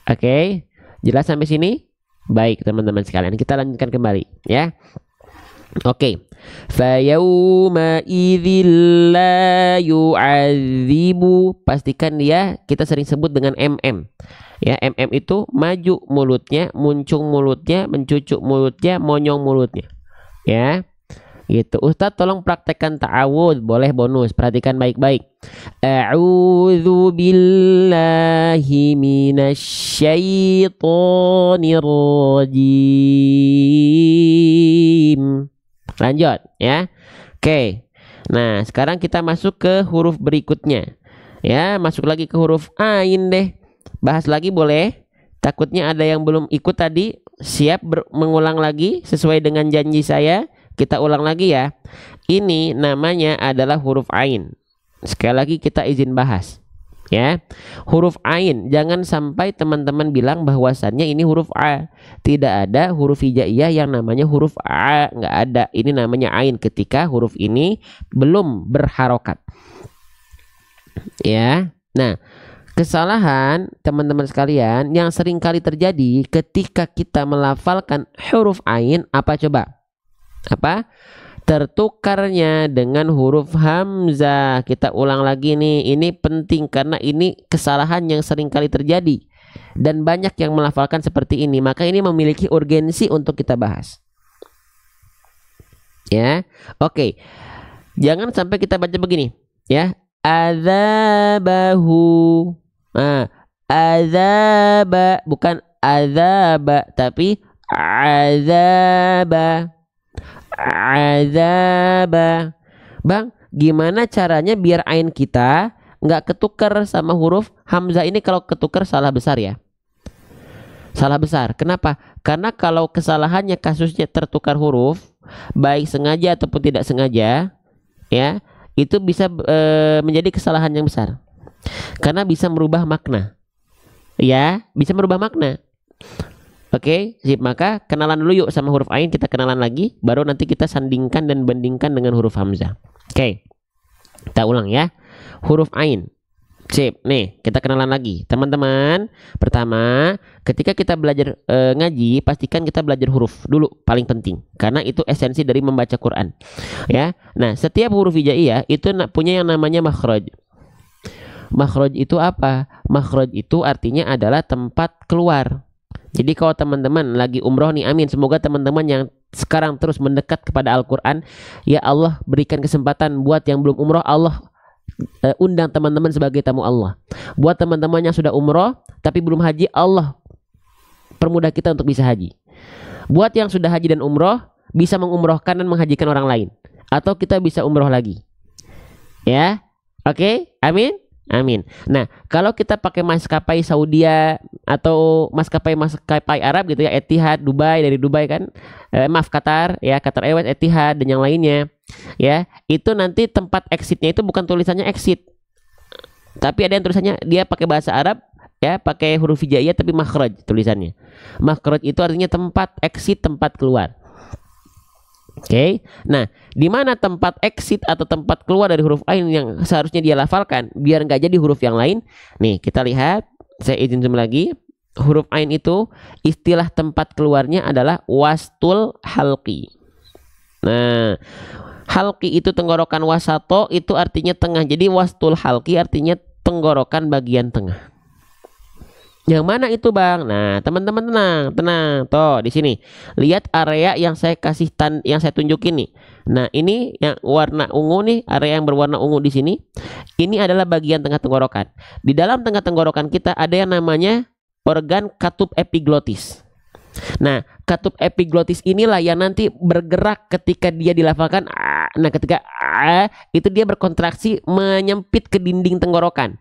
Oke, jelas sampai sini? Baik teman-teman sekalian, kita lanjutkan kembali ya. Oke. Fayawma idzil la yu'adzibu. Pastikan dia kita sering sebut dengan MM. Ya, MM itu maju mulutnya, muncung mulutnya, mencucuk mulutnya, monyong mulutnya. Ya. Gitu. Ustadz tolong praktekkan ta'awudz, boleh bonus. Perhatikan baik-baik. A'udzu billahi minasyaitonir rajim. Lanjut ya. Oke. Nah, sekarang kita masuk ke huruf berikutnya. Ya, masuk lagi ke huruf ain deh. Bahas lagi boleh. Takutnya ada yang belum ikut tadi. Siap mengulang lagi sesuai dengan janji saya. Kita ulang lagi ya. Ini namanya adalah huruf ain. Sekali lagi kita izin bahas. Ya, huruf ain, jangan sampai teman-teman bilang bahwasannya ini huruf A. Tidak ada huruf hijaiyah yang namanya huruf A, nggak ada. Ini namanya ain ketika huruf ini belum berharokat. Ya, nah kesalahan teman-teman sekalian yang sering kali terjadi ketika kita melafalkan huruf ain apa coba? Apa? Tertukarnya dengan huruf hamzah. Kita ulang lagi nih, ini penting karena ini kesalahan yang sering kali terjadi dan banyak yang melafalkan seperti ini, maka ini memiliki urgensi untuk kita bahas ya. Oke, jangan sampai kita baca begini ya, adzabahu. Nah, adzaba bukan adzaba tapi adzaba. Azaba. Bang, gimana caranya biar ain kita nggak ketukar sama huruf hamzah ini? Kalau ketukar salah besar ya. Salah besar. Kenapa? Karena kalau kesalahannya kasusnya tertukar huruf, baik sengaja ataupun tidak sengaja, ya, itu bisa menjadi kesalahan yang besar. Karena bisa merubah makna. Ya, bisa merubah makna. Oke, sip. Maka kenalan dulu yuk sama huruf ain, kita kenalan lagi, baru nanti kita sandingkan dan bandingkan dengan huruf hamzah. Oke, kita ulang ya. Huruf ain. Sip, nih kita kenalan lagi. Teman-teman, pertama ketika kita belajar ngaji, pastikan kita belajar huruf dulu, paling penting. Karena itu esensi dari membaca Quran. Ya, nah setiap huruf hijaiyah itu punya yang namanya makhraj. Makhraj itu apa? Makhraj itu artinya adalah tempat keluar. Jadi kalau teman-teman lagi umroh nih, amin, semoga teman-teman yang sekarang terus mendekat kepada Al-Quran, ya Allah berikan kesempatan buat yang belum umroh, Allah undang teman-teman sebagai tamu Allah. Buat teman-teman yang sudah umroh tapi belum haji, Allah permudah kita untuk bisa haji. Buat yang sudah haji dan umroh, bisa mengumrohkan dan menghajikan orang lain, atau kita bisa umroh lagi. Ya, oke, amin. Amin. Nah, kalau kita pakai maskapai Saudia atau maskapai Arab gitu ya, Etihad, Dubai, dari Dubai kan, maaf Qatar ya, Qatar Airways, Etihad dan yang lainnya, ya, itu nanti tempat exitnya itu bukan tulisannya exit, tapi ada yang tulisannya dia pakai bahasa Arab ya, pakai huruf hijaiyah tapi makhraj tulisannya. Makhraj itu artinya tempat exit, tempat keluar. Oke, nah di mana tempat exit atau tempat keluar dari huruf ain yang seharusnya dia lafalkan biar nggak jadi huruf yang lain? Nih kita lihat, saya izin zoom lagi. Huruf ain itu istilah tempat keluarnya adalah wastul halqi. Nah, halqi itu tenggorokan, wasato itu artinya tengah. Jadi wastul halqi artinya tenggorokan bagian tengah. Yang mana itu bang? Nah teman-teman tenang. Tuh di sini lihat area yang saya kasih yang saya tunjukin nih. Nah ini yang warna ungu nih, area yang berwarna ungu di sini. Ini adalah bagian tengah tenggorokan. Di dalam tengah tenggorokan kita ada yang namanya organ katup epiglotis. Nah katup epiglotis inilah yang nanti bergerak ketika dia dilafalkan. Nah ketika itu dia berkontraksi menyempit ke dinding tenggorokan.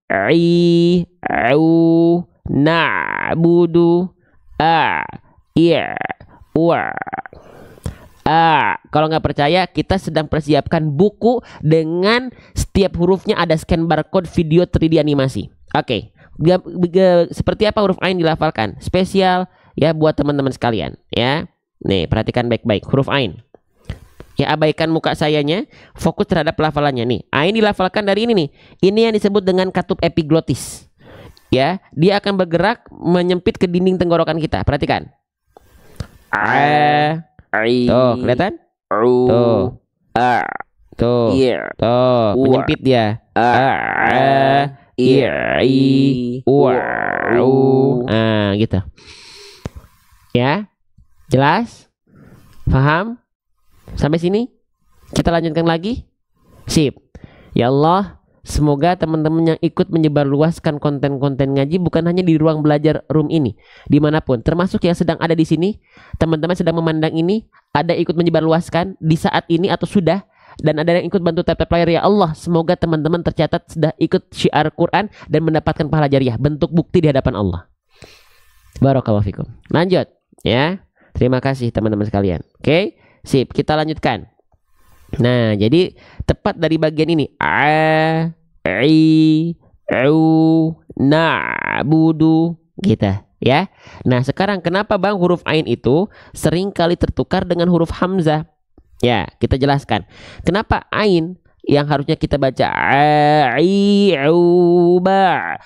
Au na'budu iya wa. Kalau nggak percaya, kita sedang persiapkan buku dengan setiap hurufnya ada scan barcode video 3D animasi. Oke. Seperti apa huruf ain dilafalkan? Spesial ya buat teman-teman sekalian ya. Nih, perhatikan baik-baik huruf ain. Ya, abaikan muka sayanya, fokus terhadap pelafalannya nih. Ain dilafalkan dari ini nih. Ini yang disebut dengan katup epiglotis. Ya, dia akan bergerak menyempit ke dinding tenggorokan kita. Perhatikan. Tuh, kelihatan? Tuh. Tuh. Tuh, menyempit dia. Nah, gitu. Ya. Jelas? Paham? Sampai sini kita lanjutkan lagi. Sip. Ya Allah, semoga teman-teman yang ikut menyebarluaskan konten-konten ngaji bukan hanya di ruang belajar room ini, dimanapun, termasuk yang sedang ada di sini, teman-teman sedang memandang ini, ada ikut menyebarluaskan di saat ini atau sudah, dan ada yang ikut bantu tap-tap layar. Ya Allah, semoga teman-teman tercatat sudah ikut syiar Quran dan mendapatkan pahala jariah, bentuk bukti di hadapan Allah. Barakallahu fikum. Lanjut ya. Terima kasih teman-teman sekalian. Oke. Sip, kita lanjutkan. Nah, jadi tepat dari bagian ini. Na'budu gitu ya. Nah, sekarang kenapa bang huruf ain itu sering kali tertukar dengan huruf hamzah? Ya, kita jelaskan. Kenapa ain yang harusnya kita baca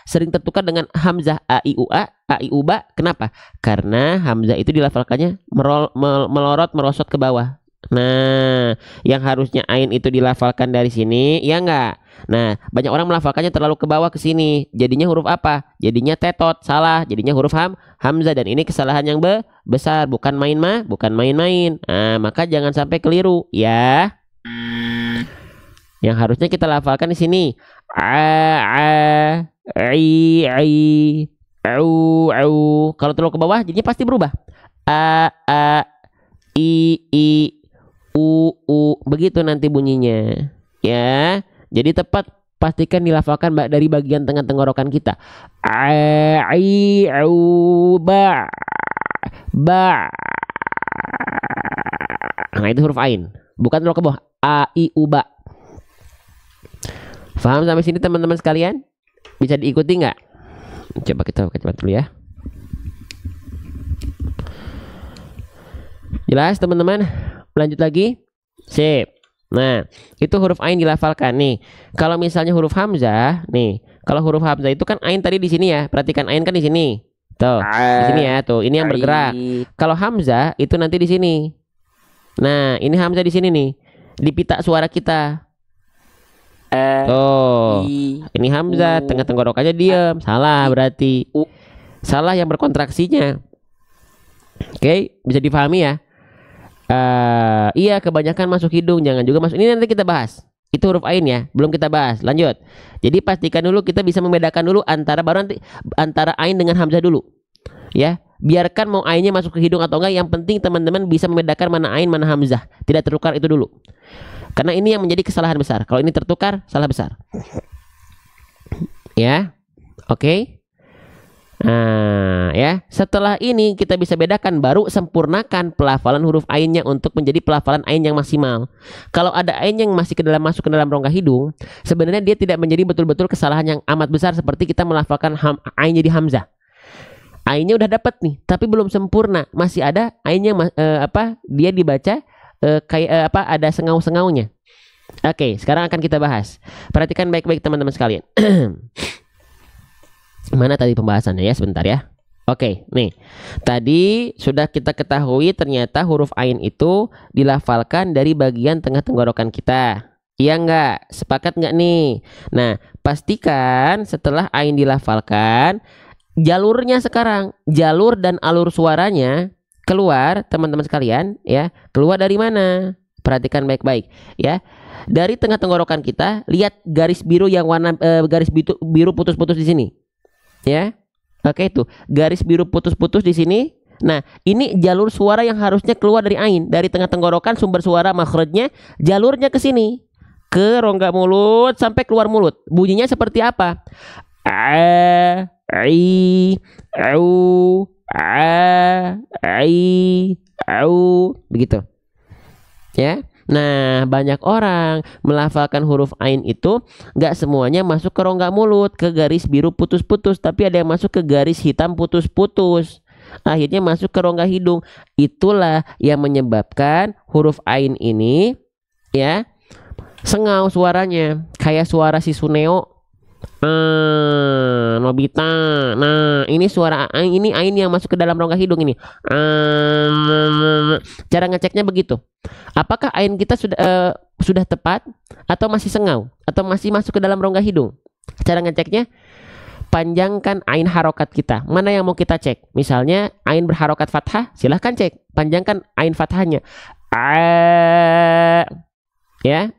sering tertukar dengan hamzah a-i-u-ba. Kenapa? Karena hamzah itu dilafalkannya merosot ke bawah. Nah, yang harusnya ain itu dilafalkan dari sini, ya enggak? Nah, banyak orang melafalkannya terlalu ke bawah ke sini. Jadinya huruf apa? Jadinya tetot, salah. Jadinya huruf hamzah, dan ini kesalahan yang besar, bukan main-main. Nah, maka jangan sampai keliru ya. Yang harusnya kita lafalkan di sini kalau terlalu ke bawah jadinya pasti berubah. Begitu nanti bunyinya ya. Jadi tepat pastikan dilafalkan dari bagian tengah tenggorokan kita. Nah itu huruf ain, bukan terlalu ke bawah. A-I-U-ba. Paham sampai sini teman-teman sekalian? Bisa diikuti nggak? Coba kita coba dulu ya. Jelas teman-teman? Lanjut lagi. Sip. Nah, itu huruf ain dilafalkan nih. Kalau misalnya huruf hamzah, nih. Kalau huruf hamzah itu kan ain tadi di sini ya. Perhatikan ain kan di sini. Tuh, di sini ya. Tuh, ini yang bergerak. Kalau hamzah itu nanti di sini. Nah, ini hamzah di sini nih. Di pita suara kita. Tuh, ini hamzah, tengah tenggorokannya diam. Salah berarti. Salah yang berkontraksinya. Oke, bisa dipahami ya? Iya, kebanyakan masuk hidung, jangan juga masuk. Ini nanti kita bahas. Itu huruf ain ya, belum kita bahas. Lanjut. Jadi pastikan dulu kita bisa membedakan dulu antara ain dengan hamzah dulu. Ya, biarkan mau ainnya masuk ke hidung atau enggak, yang penting teman-teman bisa membedakan mana ain, mana hamzah. Tidak tertukar itu dulu. Karena ini yang menjadi kesalahan besar. Kalau ini tertukar, salah besar. Ya. Oke. Nah, ya. Setelah ini kita bisa bedakan, baru sempurnakan pelafalan huruf ainnya untuk menjadi pelafalan ain yang maksimal. Kalau ada ain yang masuk ke dalam rongga hidung, sebenarnya dia tidak menjadi betul-betul kesalahan yang amat besar seperti kita melafalkan ain jadi hamzah. Ainnya udah dapat nih, tapi belum sempurna. Masih ada ainnya dia dibaca kayak ada sengau-sengaunya. Oke, sekarang akan kita bahas. Perhatikan baik-baik teman-teman sekalian. Mana tadi pembahasannya ya, sebentar ya. Oke, nih. Tadi sudah kita ketahui ternyata huruf ain itu dilafalkan dari bagian tengah tenggorokan kita. Iya enggak? Sepakat enggak nih? Nah, pastikan setelah ain dilafalkan, jalurnya sekarang, jalur dan alur suaranya keluar, teman-teman sekalian, ya. Keluar dari mana? Perhatikan baik-baik, ya. Dari tengah tenggorokan kita, lihat garis biru yang warna garis biru putus-putus di sini. Ya. Oke, itu. Garis biru putus-putus di sini. Nah, ini jalur suara yang harusnya keluar dari ain, dari tengah tenggorokan, sumber suara makhrajnya, jalurnya ke sini, ke rongga mulut sampai keluar mulut. Bunyinya seperti apa? A, I, au, a, I, au, begitu. Ya. Nah, banyak orang melafalkan huruf ain itu nggak semuanya masuk ke rongga mulut, ke garis biru putus-putus, tapi ada yang masuk ke garis hitam putus-putus. Akhirnya masuk ke rongga hidung. Itulah yang menyebabkan huruf ain ini ya sengau suaranya, kayak suara si Suneo. Nobita. Nah, ini suara ain, ini ain yang masuk ke dalam rongga hidung ini. Cara ngeceknya begitu. Apakah ain kita sudah tepat atau masih sengau atau masih masuk ke dalam rongga hidung? Cara ngeceknya, panjangkan ain harokat kita. Mana yang mau kita cek? Misalnya ain berharokat fathah, silahkan cek. Panjangkan ain fathahnya. Ya,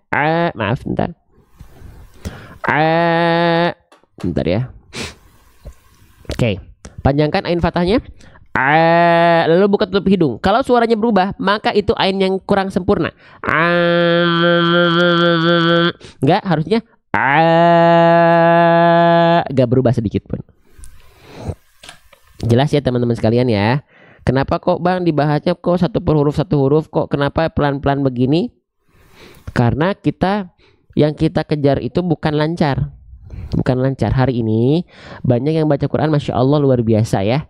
maaf bentar. Bentar ya. Oke, panjangkan ain fathahnya. Lalu buka tutup hidung. Kalau suaranya berubah, maka itu ain yang kurang sempurna. Enggak, harusnya gak berubah sedikit pun. Jelas ya teman-teman sekalian ya. Kenapa kok Bang dibahasnya kok satu huruf kok kenapa pelan-pelan begini? Karena yang kita kejar itu bukan lancar. Bukan lancar. Hari ini banyak yang baca Quran, Masya Allah luar biasa ya.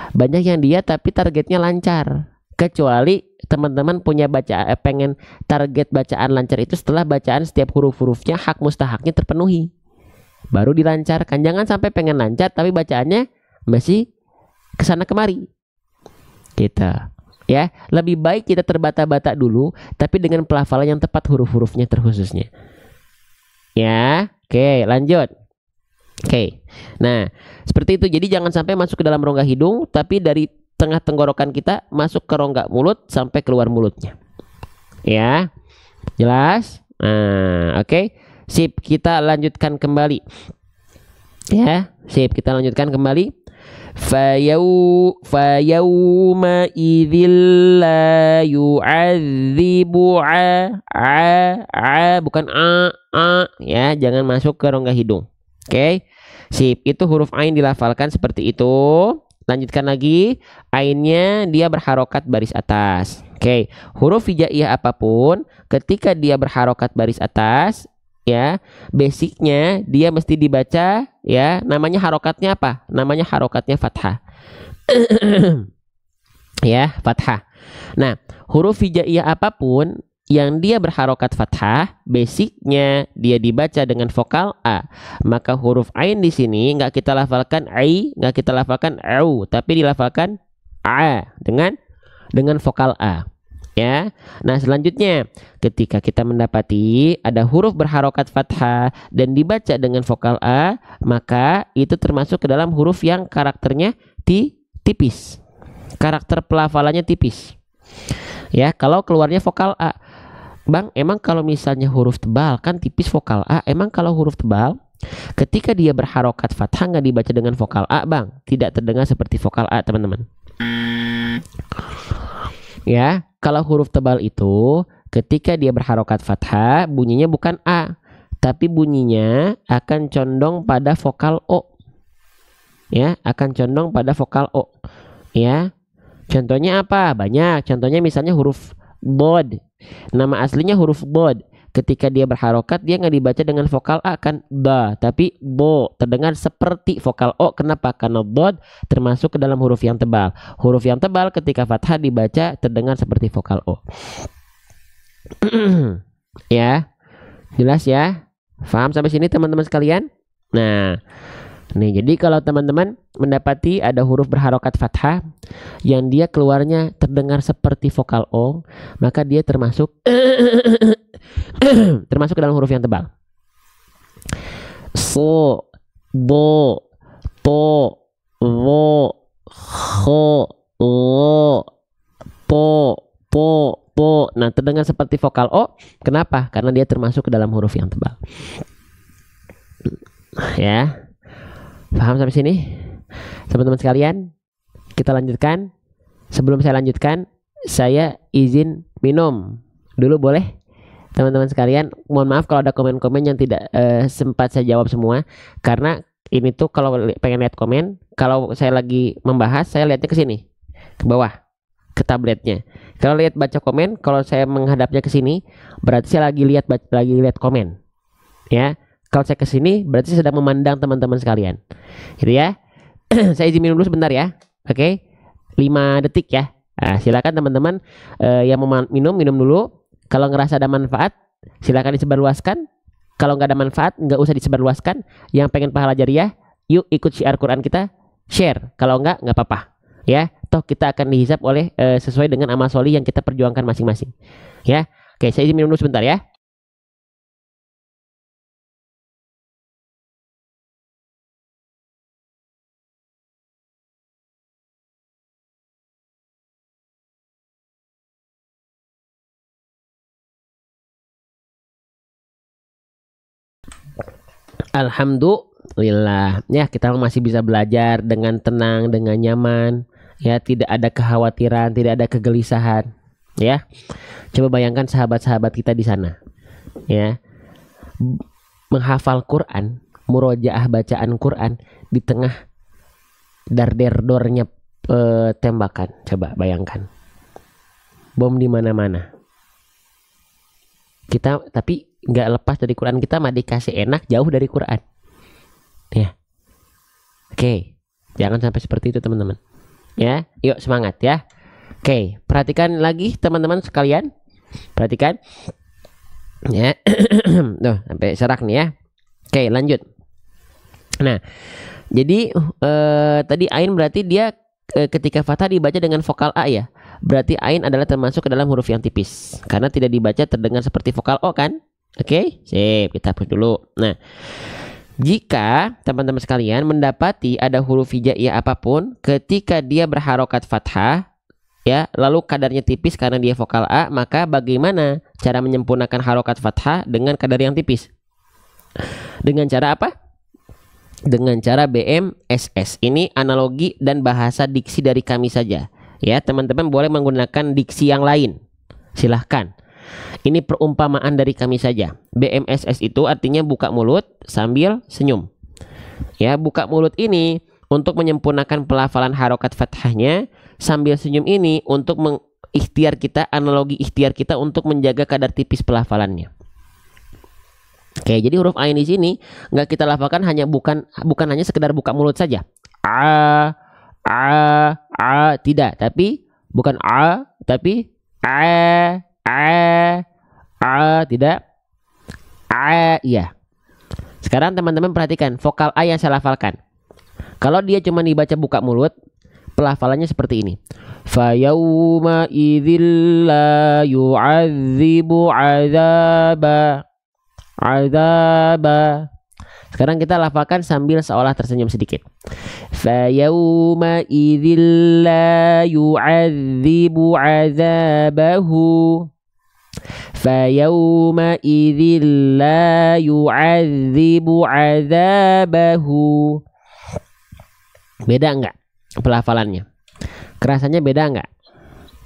Banyak yang dia tapi targetnya lancar. Kecuali teman-teman punya pengen target bacaan lancar itu setelah bacaan setiap huruf-hurufnya hak mustahaknya terpenuhi, baru dilancarkan. Jangan sampai pengen lancar tapi bacaannya masih kesana kemari. Kita ya, lebih baik kita terbata-bata dulu tapi dengan pelafalan yang tepat huruf-hurufnya terkhususnya. Ya, oke, lanjut. Oke, nah seperti itu. Jadi jangan sampai masuk ke dalam rongga hidung, tapi dari tengah tenggorokan kita masuk ke rongga mulut sampai keluar mulutnya. Ya, jelas? Nah, oke. Sip, kita lanjutkan kembali. Ya, sip, kita lanjutkan kembali. Fayawma idzil la yu'adzibu bukan ya, jangan masuk ke rongga hidung. Oke. Sip, itu huruf ain dilafalkan seperti itu. Lanjutkan lagi, ainnya dia berharokat baris atas. Oke, huruf hijaiyah apapun ketika dia berharokat baris atas ya, basicnya dia mesti dibaca ya, namanya harokatnya apa? Namanya harokatnya fathah. Ya, fathah. Nah, huruf hijaiyah apapun yang dia berharokat fathah, basicnya dia dibaca dengan vokal a. Maka huruf ain di sini nggak kita lafalkan ai, nggak kita lafalkan au, tapi dilafalkan a dengan vokal a. Ya. Nah, selanjutnya ketika kita mendapati ada huruf berharokat fathah dan dibaca dengan vokal a, maka itu termasuk ke dalam huruf yang karakternya tipis. Karakter pelafalannya tipis. Ya, kalau keluarnya vokal a. Bang, emang kalau misalnya huruf tebal kan tipis vokal a. Emang kalau huruf tebal ketika dia berharokat fathah nggak dibaca dengan vokal a, Bang? Tidak terdengar seperti vokal a, teman-teman. Ya, kalau huruf tebal itu ketika dia berharokat fathah bunyinya bukan A, tapi bunyinya akan condong pada vokal O. Ya, akan condong pada vokal O. Ya. Contohnya apa? Banyak. Contohnya misalnya huruf bod. Nama aslinya huruf bod. Ketika dia berharokat dia nggak dibaca dengan vokal A kan ba, tapi bo, terdengar seperti vokal O. Kenapa? Karena bod termasuk ke dalam huruf yang tebal. Huruf yang tebal ketika fathah dibaca terdengar seperti vokal O. Ya, jelas ya? Paham sampai sini teman-teman sekalian? Nah, nih jadi kalau teman-teman mendapati ada huruf berharokat fathah yang dia keluarnya terdengar seperti vokal O, maka dia termasuk termasuk ke dalam huruf yang tebal. So, bo, po, wo, ho, lo, po, po. Nah, terdengar seperti vokal O. Kenapa? Karena dia termasuk ke dalam huruf yang tebal. Ya. Paham sampai sini? Teman-teman sekalian, kita lanjutkan. Sebelum saya lanjutkan, saya izin minum dulu boleh? Teman-teman sekalian, mohon maaf kalau ada komen-komen yang tidak sempat saya jawab semua, karena ini tuh kalau pengen lihat komen, kalau saya lagi membahas saya lihatnya ke sini, ke bawah, ke tabletnya. Kalau lihat baca komen, kalau saya menghadapnya ke sini, berarti saya lagi lihat komen. Ya, kalau saya ke sini berarti saya sedang memandang teman-teman sekalian. Gitu ya. Saya izin minum dulu sebentar ya. Oke. 5 detik ya. Nah, silakan teman-teman yang mau minum dulu. Kalau ngerasa ada manfaat, silakan disebarluaskan. Kalau nggak ada manfaat, nggak usah disebarluaskan. Yang pengen pahala jariah, yuk ikut syiar Quran kita, share. Kalau nggak apa-apa. Ya, toh kita akan dihisap oleh sesuai dengan amal solih yang kita perjuangkan masing-masing. Ya, oke, saya izin minum dulu sebentar ya. Alhamdulillah ya, kita masih bisa belajar dengan tenang, dengan nyaman ya, tidak ada kekhawatiran, tidak ada kegelisahan ya. Coba bayangkan sahabat-sahabat kita di sana ya, menghafal Quran, murojaah bacaan Quran di tengah darderdornya tembakan. Coba bayangkan, bom di mana-mana. Kita tapi nggak lepas dari Quran, kita mah dikasih enak jauh dari Quran ya. Oke, jangan sampai seperti itu teman-teman ya. Yuk semangat ya. Oke, perhatikan lagi teman-teman sekalian, perhatikan ya. Tuh sampai serak nih ya. Oke, lanjut. Nah, jadi tadi ain berarti dia ketika fathah dibaca dengan vokal A ya. Berarti ain adalah termasuk ke dalam huruf yang tipis karena tidak dibaca terdengar seperti vokal O kan. Oke, sip, kita hapus dulu. Nah, jika teman-teman sekalian mendapati ada huruf hijaiyah apapun ketika dia berharokat fathah ya, lalu kadarnya tipis karena dia vokal A, maka bagaimana cara menyempurnakan harokat fathah dengan kadar yang tipis? Dengan cara apa? Dengan cara BMSS. Ini analogi dan bahasa diksi dari kami saja. Ya, teman-teman boleh menggunakan diksi yang lain. Silahkan. Ini perumpamaan dari kami saja. BMSS itu artinya buka mulut sambil senyum. Ya, buka mulut ini untuk menyempurnakan pelafalan harokat fathahnya, sambil senyum ini untuk mengikhtiar kita, analogi ikhtiar kita untuk menjaga kadar tipis pelafalannya. Oke, jadi huruf ain di sini nggak kita lafalkan bukan hanya sekedar buka mulut saja. Tidak, tapi bukan tapi tidak. Iya. Sekarang teman-teman perhatikan vokal A yang saya lafalkan. Kalau dia cuma dibaca buka mulut, pelafalannya seperti ini. Fayauma idzil la yu'adzibu azaba. Sekarang kita lafalkan sambil seolah tersenyum sedikit. Fayauma idzil la yu'adzibu azabahu. Fayauma idzil la yu'adzibu azabahu. Beda enggak pelafalannya? Kerasanya beda enggak?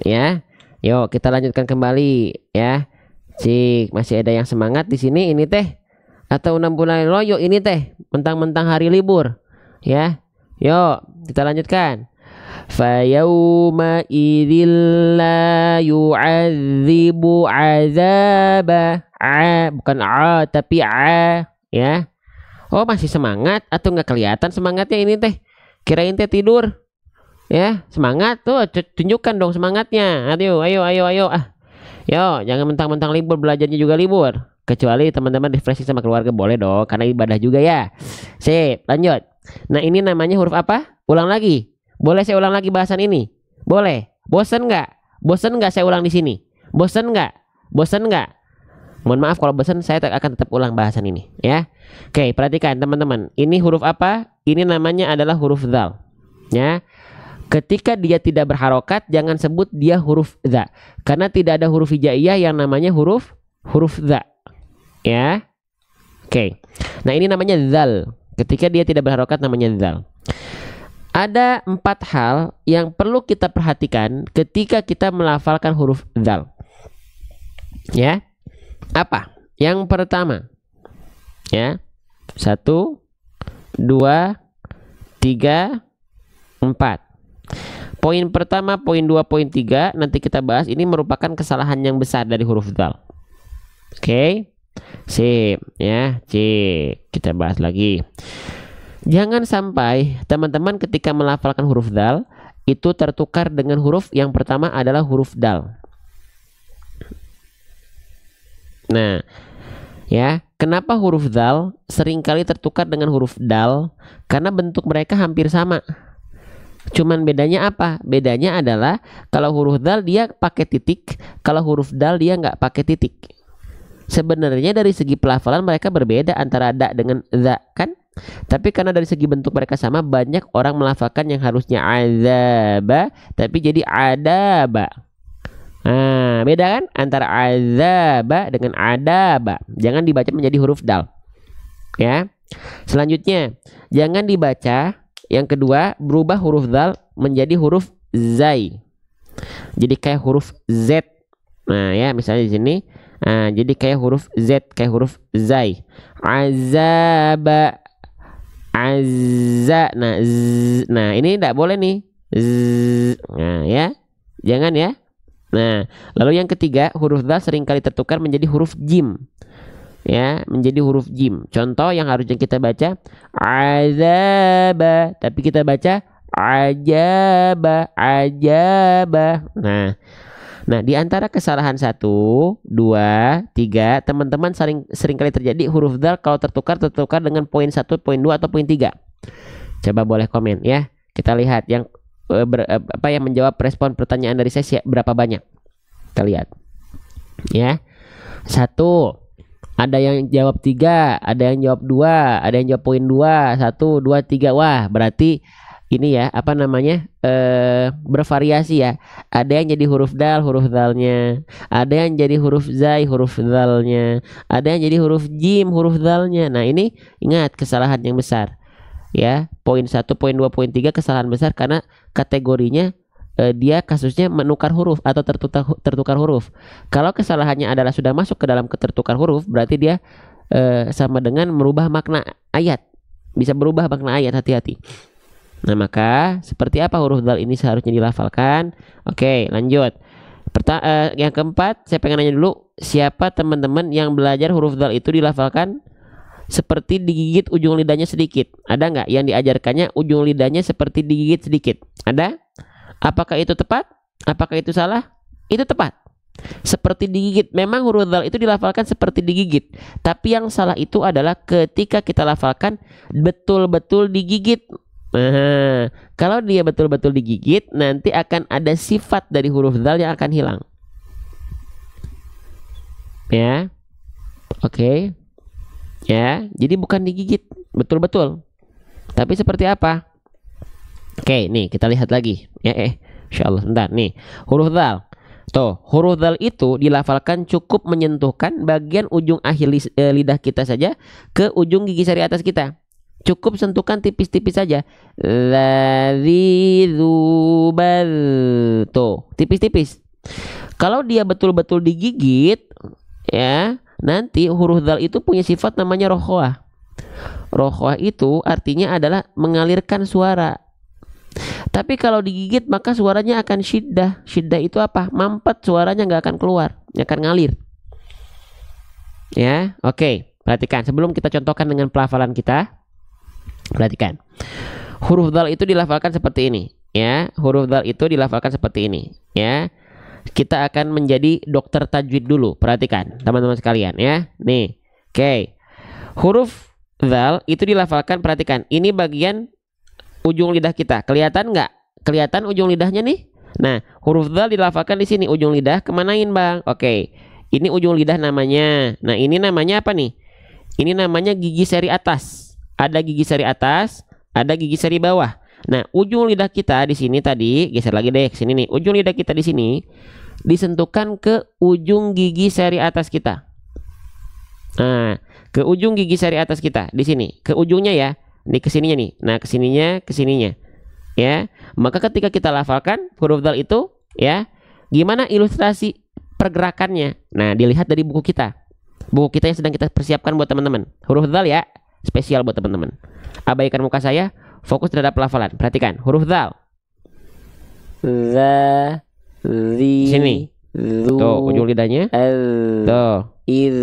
Ya. Yuk kita lanjutkan kembali ya. Cik, masih ada yang semangat di sini ini teh? Atau 6 bulan loyo ini teh? Mentang-mentang hari libur. Ya. Yuk, kita lanjutkan. Fayauma idzil la yu'adzibu 'adzaba. Bukan tapi ya. Oh, masih semangat atau nggak kelihatan semangatnya ini teh? Kirain teh tidur. Ya, semangat tuh, tunjukkan dong semangatnya. Ayo, ayo, ayo, ayo. Yo, jangan mentang-mentang libur, belajarnya juga libur. Kecuali teman-teman refreshing sama keluarga boleh dong, karena ibadah juga ya. Sip, lanjut. Nah, ini namanya huruf apa? Ulang lagi. Boleh saya ulang lagi bahasan ini? Boleh. Bosen nggak? Bosen nggak saya ulang di sini? Bosen nggak? Bosen nggak? Mohon maaf kalau bosen, saya akan tetap ulang bahasan ini ya. Oke, perhatikan teman-teman. Ini huruf apa? Ini namanya adalah huruf dzal. Ya. Ketika dia tidak berharokat, jangan sebut dia huruf dza, karena tidak ada huruf hijaiyah yang namanya huruf dza. Ya, oke. Nah, ini namanya dzal. Ketika dia tidak berharokat namanya dzal. Ada 4 hal yang perlu kita perhatikan ketika kita melafalkan huruf dzal. Ya, apa? Yang pertama, ya, 1, 2, 3, 4. Poin pertama, poin 2, poin 3 nanti kita bahas. Ini merupakan kesalahan yang besar dari huruf dzal. Oke. Sip ya. Cik, kita bahas lagi. Jangan sampai teman-teman ketika melafalkan huruf dzal itu tertukar dengan huruf yang pertama adalah huruf dal. Nah, ya, kenapa huruf dzal seringkali tertukar dengan huruf dal? Karena bentuk mereka hampir sama. Cuman bedanya apa? Bedanya adalah kalau huruf dal dia pakai titik, kalau huruf dal dia nggak pakai titik. Sebenarnya dari segi pelafalan mereka berbeda antara da dengan za kan? Tapi karena dari segi bentuk mereka sama, banyak orang melafalkan yang harusnya azaba tapi jadi adaba. Nah, beda kan antara azaba dengan adaba. Jangan dibaca menjadi huruf dal. Ya. Selanjutnya, jangan dibaca. Yang kedua, berubah huruf dzal menjadi huruf zai. Jadi kayak huruf Z. Nah, ya, misalnya di sini. Nah, jadi kayak huruf Z, kayak huruf zai. Azaba. Azza. Nah, nah, ini tidak boleh nih. Nah, ya. Jangan ya. Nah, lalu yang ketiga, huruf dzal seringkali tertukar menjadi huruf jim. Ya, menjadi huruf jim. Contoh yang harusnya kita baca azaba, tapi kita baca ajaba, ajaba. Nah, di antara kesalahan 1, 2, 3, teman-teman seringkali terjadi huruf dzal kalau tertukar dengan poin 1, poin 2 atau poin 3. Coba boleh komen ya. Kita lihat yang yang menjawab respon pertanyaan dari saya berapa banyak. Kita lihat. Ya. 1. Ada yang jawab 3, ada yang jawab 2, ada yang jawab poin 2, 1, 2, 3. Wah, berarti ini ya, apa namanya? Bervariasi ya. Ada yang jadi huruf dal, huruf dalnya. Ada yang jadi huruf zai, huruf dalnya. Ada yang jadi huruf jim, huruf dalnya. Nah, ini ingat kesalahan yang besar. Ya, poin 1, poin 2, poin 3 kesalahan besar karena kategorinya dia kasusnya menukar huruf atau tertukar huruf. Kalau kesalahannya adalah sudah masuk ke dalam ketertukar huruf, berarti dia sama dengan merubah makna ayat. Bisa berubah makna ayat, hati-hati. Nah, maka seperti apa huruf dzal ini seharusnya dilafalkan? Oke, lanjut. Yang keempat, saya pengen nanya dulu, siapa teman-teman yang belajar huruf dzal itu dilafalkan seperti digigit ujung lidahnya sedikit? Ada nggak yang diajarkannya ujung lidahnya seperti digigit sedikit? Ada? Apakah itu tepat? Apakah itu salah? Itu tepat. Seperti digigit. Memang huruf dzal itu dilafalkan seperti digigit. Tapi yang salah itu adalah ketika kita lafalkan betul-betul digigit. Nah, kalau dia betul-betul digigit, nanti akan ada sifat dari huruf dzal yang akan hilang. Ya. Oke. Ya, jadi bukan digigit betul-betul. Tapi seperti apa? Oke, nih kita lihat lagi. Ya, insyaallah bentar nih. Huruf dzal. Tuh, huruf dzal itu dilafalkan cukup menyentuhkan bagian ujung akhir lidah kita saja ke ujung gigi sari atas kita. Cukup sentuhkan tipis-tipis saja. Tuh, tipis-tipis. Kalau dia betul-betul digigit, ya, nanti huruf dzal itu punya sifat namanya rokhwah. Rokhwah itu artinya adalah mengalirkan suara. Tapi kalau digigit maka suaranya akan syiddah. Syiddah itu apa? Mampet, suaranya nggak akan keluar, akan ngalir. Ya, oke. Perhatikan sebelum kita contohkan dengan pelafalan kita. Perhatikan. Huruf dzal itu dilafalkan seperti ini, ya. Huruf dzal itu dilafalkan seperti ini, ya. Kita akan menjadi dokter tajwid dulu. Perhatikan, teman-teman sekalian, ya. Nih. Oke. Huruf dzal itu dilafalkan, perhatikan. Ini bagian ujung lidah kita. Kelihatan nggak? Kelihatan ujung lidahnya nih? Nah, huruf dzal dilafalkan di sini. Ujung lidah kemanain, Bang? Oke. Ini ujung lidah namanya. Nah, ini namanya apa nih? Ini namanya gigi seri atas. Ada gigi seri atas, ada gigi seri bawah. Nah, ujung lidah kita di sini tadi, geser lagi deh ke sini nih. Ujung lidah kita di sini disentuhkan ke ujung gigi seri atas kita. Nah, ke ujung gigi seri atas kita di sini, ke ujungnya ya. Nih ke sininya nih. Nah, ke sininya, ke sininya. Ya. Maka ketika kita lafalkan huruf dzal itu, ya, gimana ilustrasi pergerakannya? Nah, dilihat dari buku kita. Buku kita yang sedang kita persiapkan buat teman-teman. Huruf dzal ya, spesial buat teman-teman. Abaikan muka saya, fokus terhadap pelafalan. Perhatikan, huruf dzal. Za, zi, Sini. zu, Tuh, ujung lidahnya. al, Tuh. iz,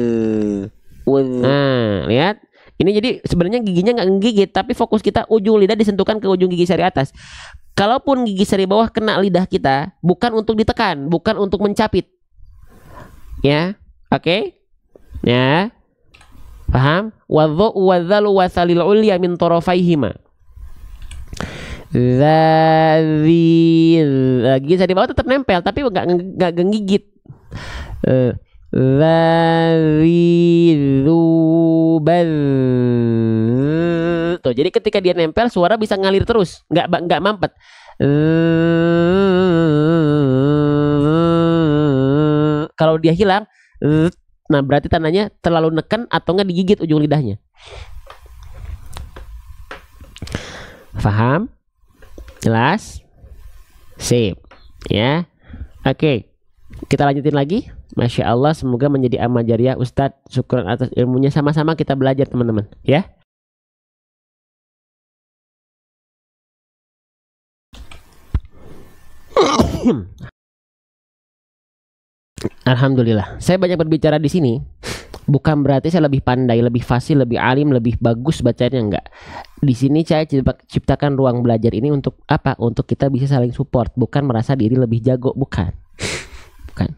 uz. Nah, lihat. Ini jadi sebenarnya giginya nggak ngegigit, tapi fokus kita ujung lidah disentuhkan ke ujung gigi seri atas. Kalaupun gigi seri bawah kena lidah kita, bukan untuk ditekan, bukan untuk mencapit. Ya, oke? Ya. Paham? Wadhu wadzalu wasalil ulya min tarafaihima. Gigi seri bawah tetap nempel, tapi nggak ngegigit. Tuh, jadi ketika dia nempel suara bisa ngalir terus, nggak mampet. Kalau dia hilang, nah berarti tandanya terlalu neken atau nggak digigit ujung lidahnya. Paham? Jelas? Sip. Ya. Oke. Kita lanjutin lagi. Masya Allah, semoga menjadi amal jariah Ustadz. Syukuran atas ilmunya, sama-sama kita belajar teman-teman, ya. Alhamdulillah. Saya banyak berbicara di sini bukan berarti saya lebih pandai, lebih fasih, lebih alim, lebih bagus bacanya, enggak. Di sini saya ciptakan ruang belajar ini untuk apa? Untuk kita bisa saling support, bukan merasa diri lebih jago, bukan. Bukan.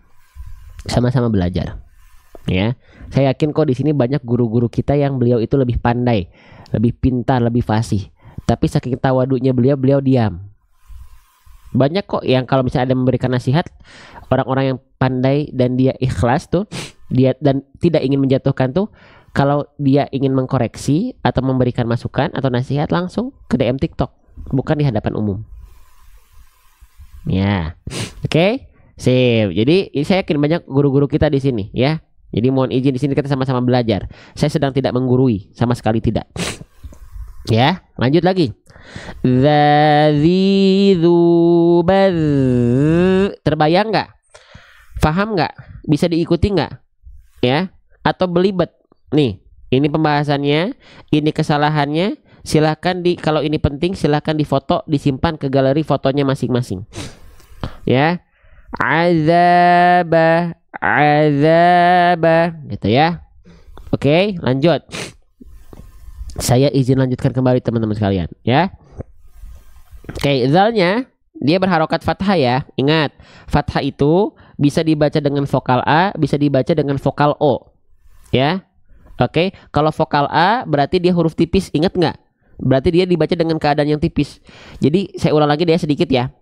Sama-sama belajar. Ya. Saya yakin kok di sini banyak guru-guru kita yang beliau itu lebih pandai, lebih pintar, lebih fasih. Tapi saking tawaduknya beliau diam. Banyak kok yang kalau misalnya ada memberikan nasihat, orang-orang yang pandai dan dia ikhlas tuh, dia dan tidak ingin menjatuhkan tuh, kalau dia ingin mengkoreksi atau memberikan masukan atau nasihat langsung ke DM TikTok, bukan di hadapan umum. Ya. Oke? Sip. Jadi saya yakin banyak guru-guru kita di sini, ya. Jadi mohon izin di sini kita sama-sama belajar. Saya sedang tidak menggurui, sama sekali tidak. Ya, lanjut lagi. Terbayang nggak? Paham nggak? Bisa diikuti nggak? Ya? Atau belibet? Nih, ini pembahasannya, ini kesalahannya. Silahkan kalau ini penting, silahkan difoto, disimpan ke galeri fotonya masing-masing. Ya, azabah, gitu ya. Oke, lanjut. Saya izin lanjutkan kembali teman-teman sekalian, ya. Oke, zalnya dia berharokat fathah ya. Ingat, fathah itu bisa dibaca dengan vokal A, bisa dibaca dengan vokal O. Ya. Oke, kalau vokal A berarti dia huruf tipis, ingat nggak? Berarti dia dibaca dengan keadaan yang tipis. Jadi saya ulang lagi deh sedikit ya.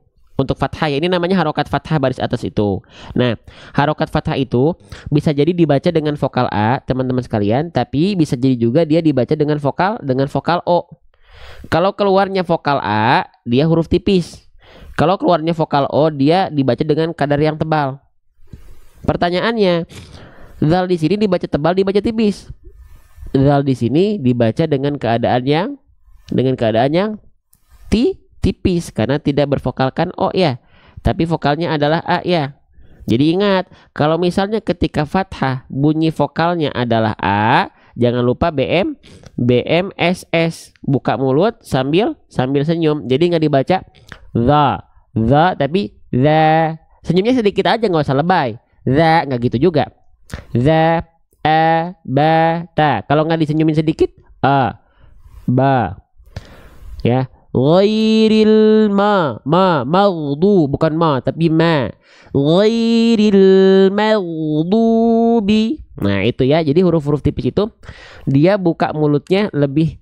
Untuk fathah ya, ini namanya harokat fathah baris atas itu. Nah, harokat fathah itu bisa jadi dibaca dengan vokal A, teman-teman sekalian, tapi bisa jadi juga dia dibaca dengan vokal O. Kalau keluarnya vokal A, dia huruf tipis. Kalau keluarnya vokal O, dia dibaca dengan kadar yang tebal. Pertanyaannya, zal di sini dibaca tebal, dibaca tipis. Zal di sini dibaca dengan keadaan yang tipis karena tidak bervokalkan O ya, tapi vokalnya adalah A ya. Jadi ingat, kalau misalnya ketika fathah bunyi vokalnya adalah A, jangan lupa BMSS, buka mulut sambil senyum. Jadi nggak dibaca the tapi the. Senyumnya sedikit aja, nggak usah lebay. The nggak gitu juga. The ba ta. Kalau nggak disenyumin sedikit ba. Ya. Ghairil maghdu, bukan ma tapi ma. Ghairil maghdubi. Nah, itu ya. Jadi huruf-huruf tipis itu dia buka mulutnya lebih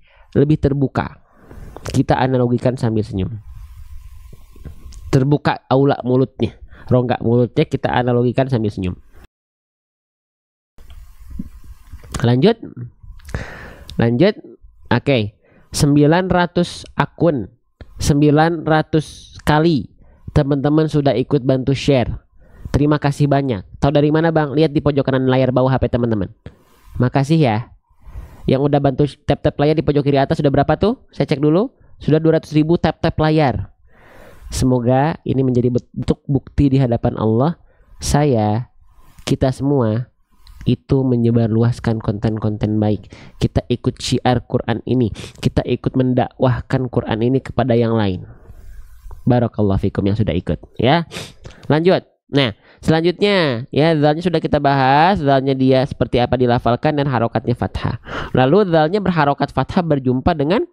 terbuka. Kita analogikan sambil senyum. Terbuka aula mulutnya. Rongga mulutnya kita analogikan sambil senyum. Lanjut. Oke. 900 akun, 900 kali teman-teman sudah ikut bantu share. Terima kasih banyak. Tahu dari mana Bang? Lihat di pojok kanan layar bawah HP teman-teman. Makasih ya. Yang udah bantu tap-tap layar di pojok kiri atas sudah berapa tuh? Saya cek dulu. Sudah 200.000 tap-tap layar. Semoga ini menjadi bentuk bukti di hadapan Allah. Kita semua itu menyebarluaskan konten-konten baik. Kita ikut syiar Quran ini. Kita ikut mendakwahkan Quran ini kepada yang lain. Barakallahu fikum yang sudah ikut ya. Lanjut. Nah, selanjutnya ya, zalnya sudah kita bahas. Zalnya dia seperti apa dilafalkan dan harokatnya fathah. Lalu zalnya berharokat fathah berjumpa dengan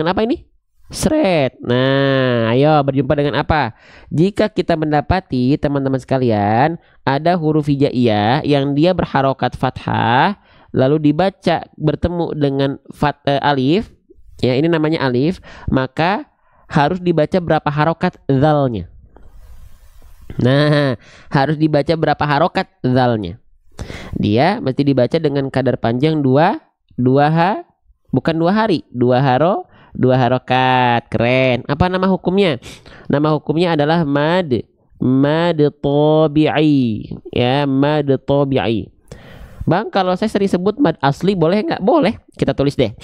apa ini? Sret. Nah, ayo berjumpa dengan apa? Jika kita mendapati teman-teman sekalian ada huruf hijaiyah yang dia berharokat fathah lalu dibaca bertemu dengan alif, ya ini namanya alif, maka harus dibaca berapa harokat zalnya. Nah, harus dibaca berapa harokat zalnya. Dia mesti dibaca dengan kadar panjang 2 hari, 2 harokat. Keren. Apa nama hukumnya? Nama hukumnya adalah mad tabi'i. Ya, mad tabi'i. Bang, kalau saya sering sebut mad asli boleh nggak? Boleh. Kita tulis deh.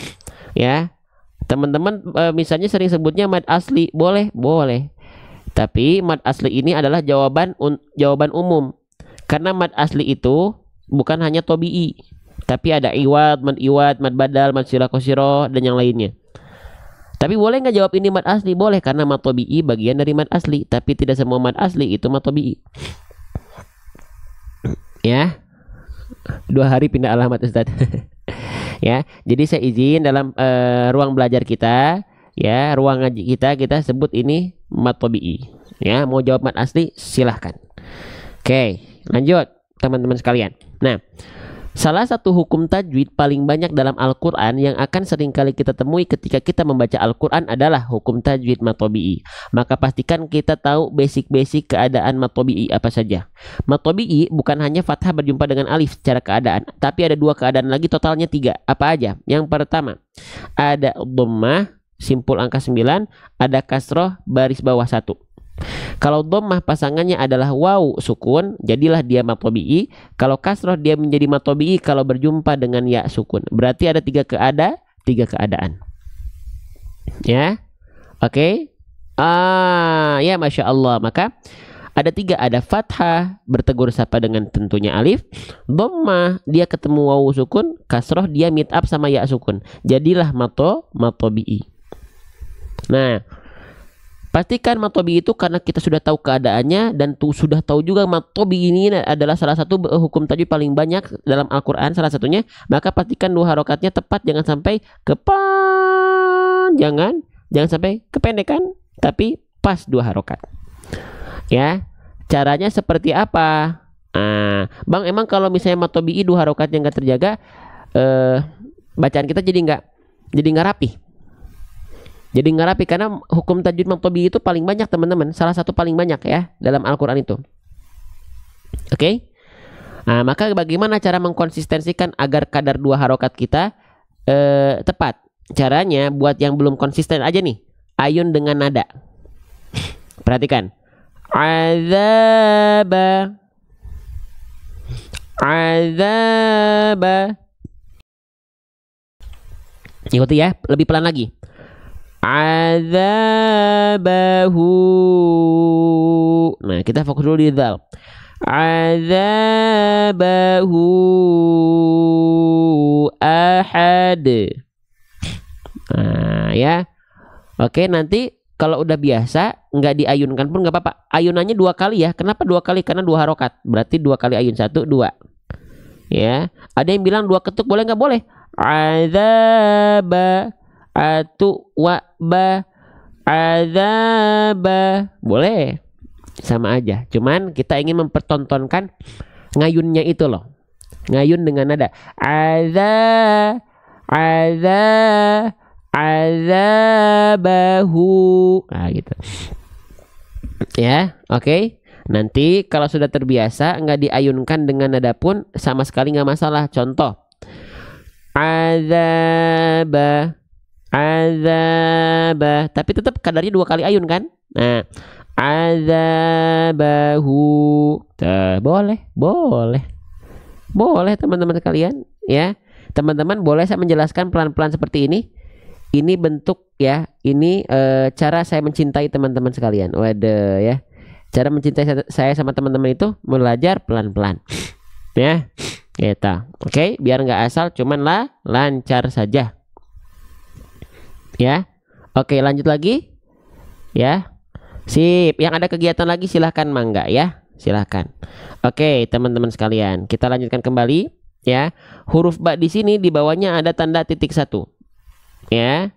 Ya. Teman-teman misalnya sering sebutnya mad asli, boleh. Tapi mad asli ini adalah jawaban umum. Karena mad asli itu bukan hanya tabi'i, tapi ada iwad, mad badal, mad sila qasira dan yang lainnya. Tapi boleh nggak jawab ini mad asli? Boleh, karena mad tabi'i bagian dari mad asli. Tapi tidak semua mad asli itu mad tabi'i. Ya, 2 hari pindah alamat Ustaz. Ya, jadi saya izin dalam ruang belajar kita, ya ruang ngaji kita sebut ini mad tabi'i. Ya, mau jawab mad asli silahkan. Oke, lanjut teman-teman sekalian. Nah, salah satu hukum tajwid paling banyak dalam Al-Quran yang akan seringkali kita temui ketika kita membaca Al-Quran adalah hukum tajwid mad tabi'i. Maka pastikan kita tahu basic keadaan mad tabi'i apa saja. Mad tabi'i bukan hanya fathah berjumpa dengan alif secara keadaan, tapi ada 2 keadaan lagi, totalnya 3. Apa aja? Yang pertama, ada dhammah simpul angka 9, ada kasroh baris bawah 1. Kalau dhammah pasangannya adalah waw sukun, jadilah dia mad tabi'i. Kalau kasroh dia menjadi mad tabi'i kalau berjumpa dengan ya sukun. Berarti ada 3 keadaan. Ya. Oke. Ya Masya Allah. Maka ada 3, ada fathah bertegur sapa dengan tentunya alif, dhammah dia ketemu waw sukun, kasroh dia meet up sama ya sukun. Jadilah mad tabi'i. Nah, pastikan mad tabi'i itu karena kita sudah tahu keadaannya dan sudah tahu juga mad tabi'i ini adalah salah satu hukum tajwid paling banyak dalam Al-Quran, salah satunya. Maka pastikan 2 harokatnya tepat, jangan sampai jangan sampai kependekan, tapi pas 2 harokat. Ya, caranya seperti apa? Bang, emang kalau misalnya mad tabi'i 2 harokatnya nggak terjaga, bacaan kita jadi nggak rapi. Jadi nggak rapi karena hukum tajwid mad tabi'i itu paling banyak teman-teman, salah satu paling banyak ya dalam Al-Quran itu. Oke? Maka bagaimana cara mengkonsistensikan agar kadar 2 harokat kita tepat? Caranya buat yang belum konsisten aja nih, ayun dengan nada. Perhatikan. Azaba. Ikuti ya, lebih pelan lagi. Azabahu Nah, kita fokus dulu di dzal. Azabahu ahad. Nah, ya. Oke, nanti kalau udah biasa nggak diayunkan pun nggak apa-apa. Ayunannya 2 kali ya. Kenapa 2 kali? Karena 2 harokat. Berarti 2 kali ayun, 1, 2. Ya. Ada yang bilang 2 ketuk boleh nggak? Boleh. Azaba atu wa ba azaba. Boleh. Sama aja. Cuman kita ingin mempertontonkan ngayunnya itu loh. Ngayun dengan nada azabahu. Nah, gitu. Ya, oke. Nanti kalau sudah terbiasa nggak diayunkan dengan nada pun sama sekali nggak masalah. Contoh, azaba, tapi tetap kadarnya 2 kali ayun kan? Nah, azabahu. Boleh teman-teman sekalian, ya. Teman-teman boleh saya menjelaskan pelan-pelan seperti ini. Ini bentuk ya, ini cara saya mencintai teman-teman sekalian. Waduh ya. Cara mencintai saya sama teman-teman itu belajar pelan-pelan. Ya. Gitu. Oke, biar nggak asal, cuman lancar saja. Ya. Oke, lanjut lagi. Ya. Sip, yang ada kegiatan lagi silahkan mangga ya. Silahkan. Oke, teman-teman sekalian, kita lanjutkan kembali ya. Huruf ba di sini di bawahnya ada tanda titik 1. Ya.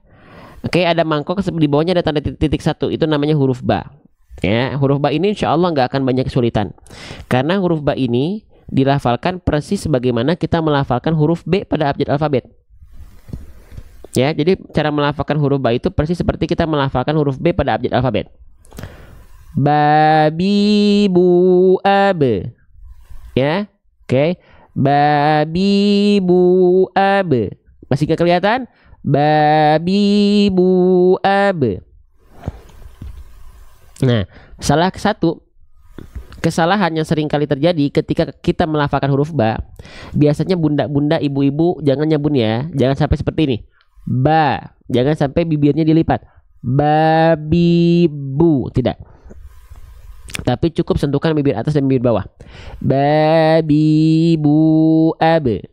Oke, ada mangkok di bawahnya ada tanda titik 1. Itu namanya huruf ba. Ya, huruf ba ini insya Allah nggak akan banyak kesulitan. Karena huruf ba ini dilafalkan persis sebagaimana kita melafalkan huruf B pada abjad alfabet. Ya, jadi cara melafalkan huruf ba itu persis seperti kita melafalkan huruf B pada abjad alfabet. Babi bu abe. Ya, oke. Babi bu abe. Masih nggak kelihatan? Babi bu abe. Nah, salah satu kesalahan yang sering kali terjadi ketika kita melafalkan huruf ba, biasanya bunda-bunda, ibu-ibu jangan nyabun ya, jangan sampai seperti ini. Ba, jangan sampai bibirnya dilipat. Babi bu, tidak. Tapi cukup sentuhkan bibir atas dan bibir bawah. Babi bu abe.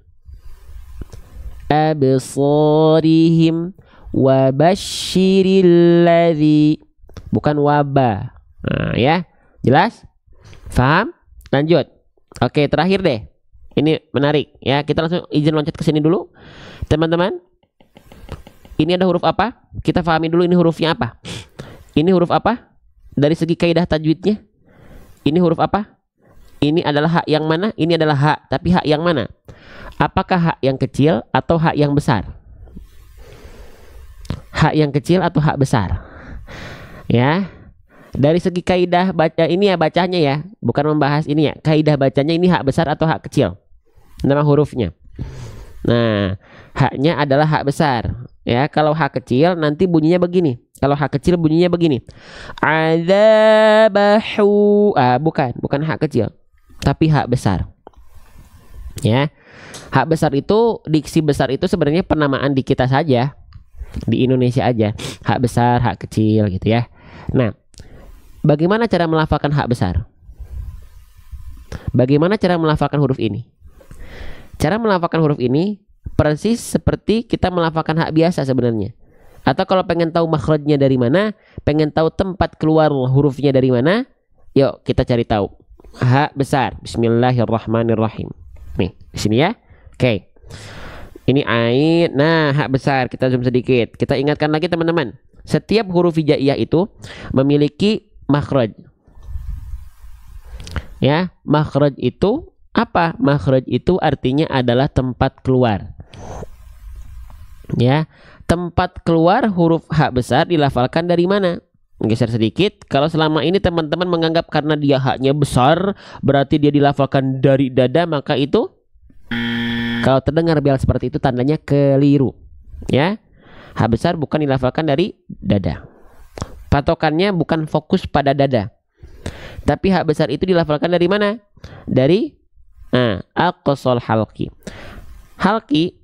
Absarihim wa basyiril ladzi. Bukan wabah. Nah, ya. Jelas? Paham? Lanjut. Oke, terakhir deh. Ini menarik ya. Kita langsung izin loncat ke sini dulu. Teman-teman. Ini ada huruf apa? Kita pahami dulu ini hurufnya apa. Ini huruf apa? Dari segi kaidah tajwidnya. Ini huruf apa? Ini adalah hak yang mana? Ini adalah hak. Tapi hak yang mana? Apakah hak yang kecil atau hak yang besar? Hak yang kecil atau hak besar? Ya. Dari segi kaidah baca ini ya, bacanya ya, bukan membahas ini ya. Kaidah bacanya ini hak besar atau hak kecil? Nama hurufnya. Nah, haknya adalah hak besar. Ya, kalau hak kecil nanti bunyinya begini. Kalau hak kecil bunyinya begini. Adzabahu. Bukan hak kecil, tapi hak besar. Ya. Hak besar itu, diksi besar itu sebenarnya penamaan di kita saja. Di Indonesia aja. Hak besar, hak kecil gitu ya. Nah, bagaimana cara melafalkan hak besar? Bagaimana cara melafalkan huruf ini? Cara melafalkan huruf ini persis seperti kita melafalkan hak biasa sebenarnya. Atau kalau pengen tahu makhrajnya dari mana, pengen tahu tempat keluar hurufnya dari mana, yuk kita cari tahu. Hak besar. Bismillahirrahmanirrahim. Nih, di sini ya. Oke. Ini ain. Nah, hak besar. Kita zoom sedikit. Kita ingatkan lagi teman-teman. Setiap huruf hijaiyah itu memiliki makhraj. Ya, makhraj itu apa? Makhraj itu artinya adalah tempat keluar. Ya, tempat keluar huruf hak besar dilafalkan dari mana? Geser sedikit. Kalau selama ini teman-teman menganggap karena dia haknya besar berarti dia dilafalkan dari dada, maka itu kalau terdengar bel seperti itu tandanya keliru. Ya, hak besar bukan dilafalkan dari dada. Patokannya bukan fokus pada dada. Tapi hak besar itu dilafalkan dari mana? Dari aqsal halqi. Halqi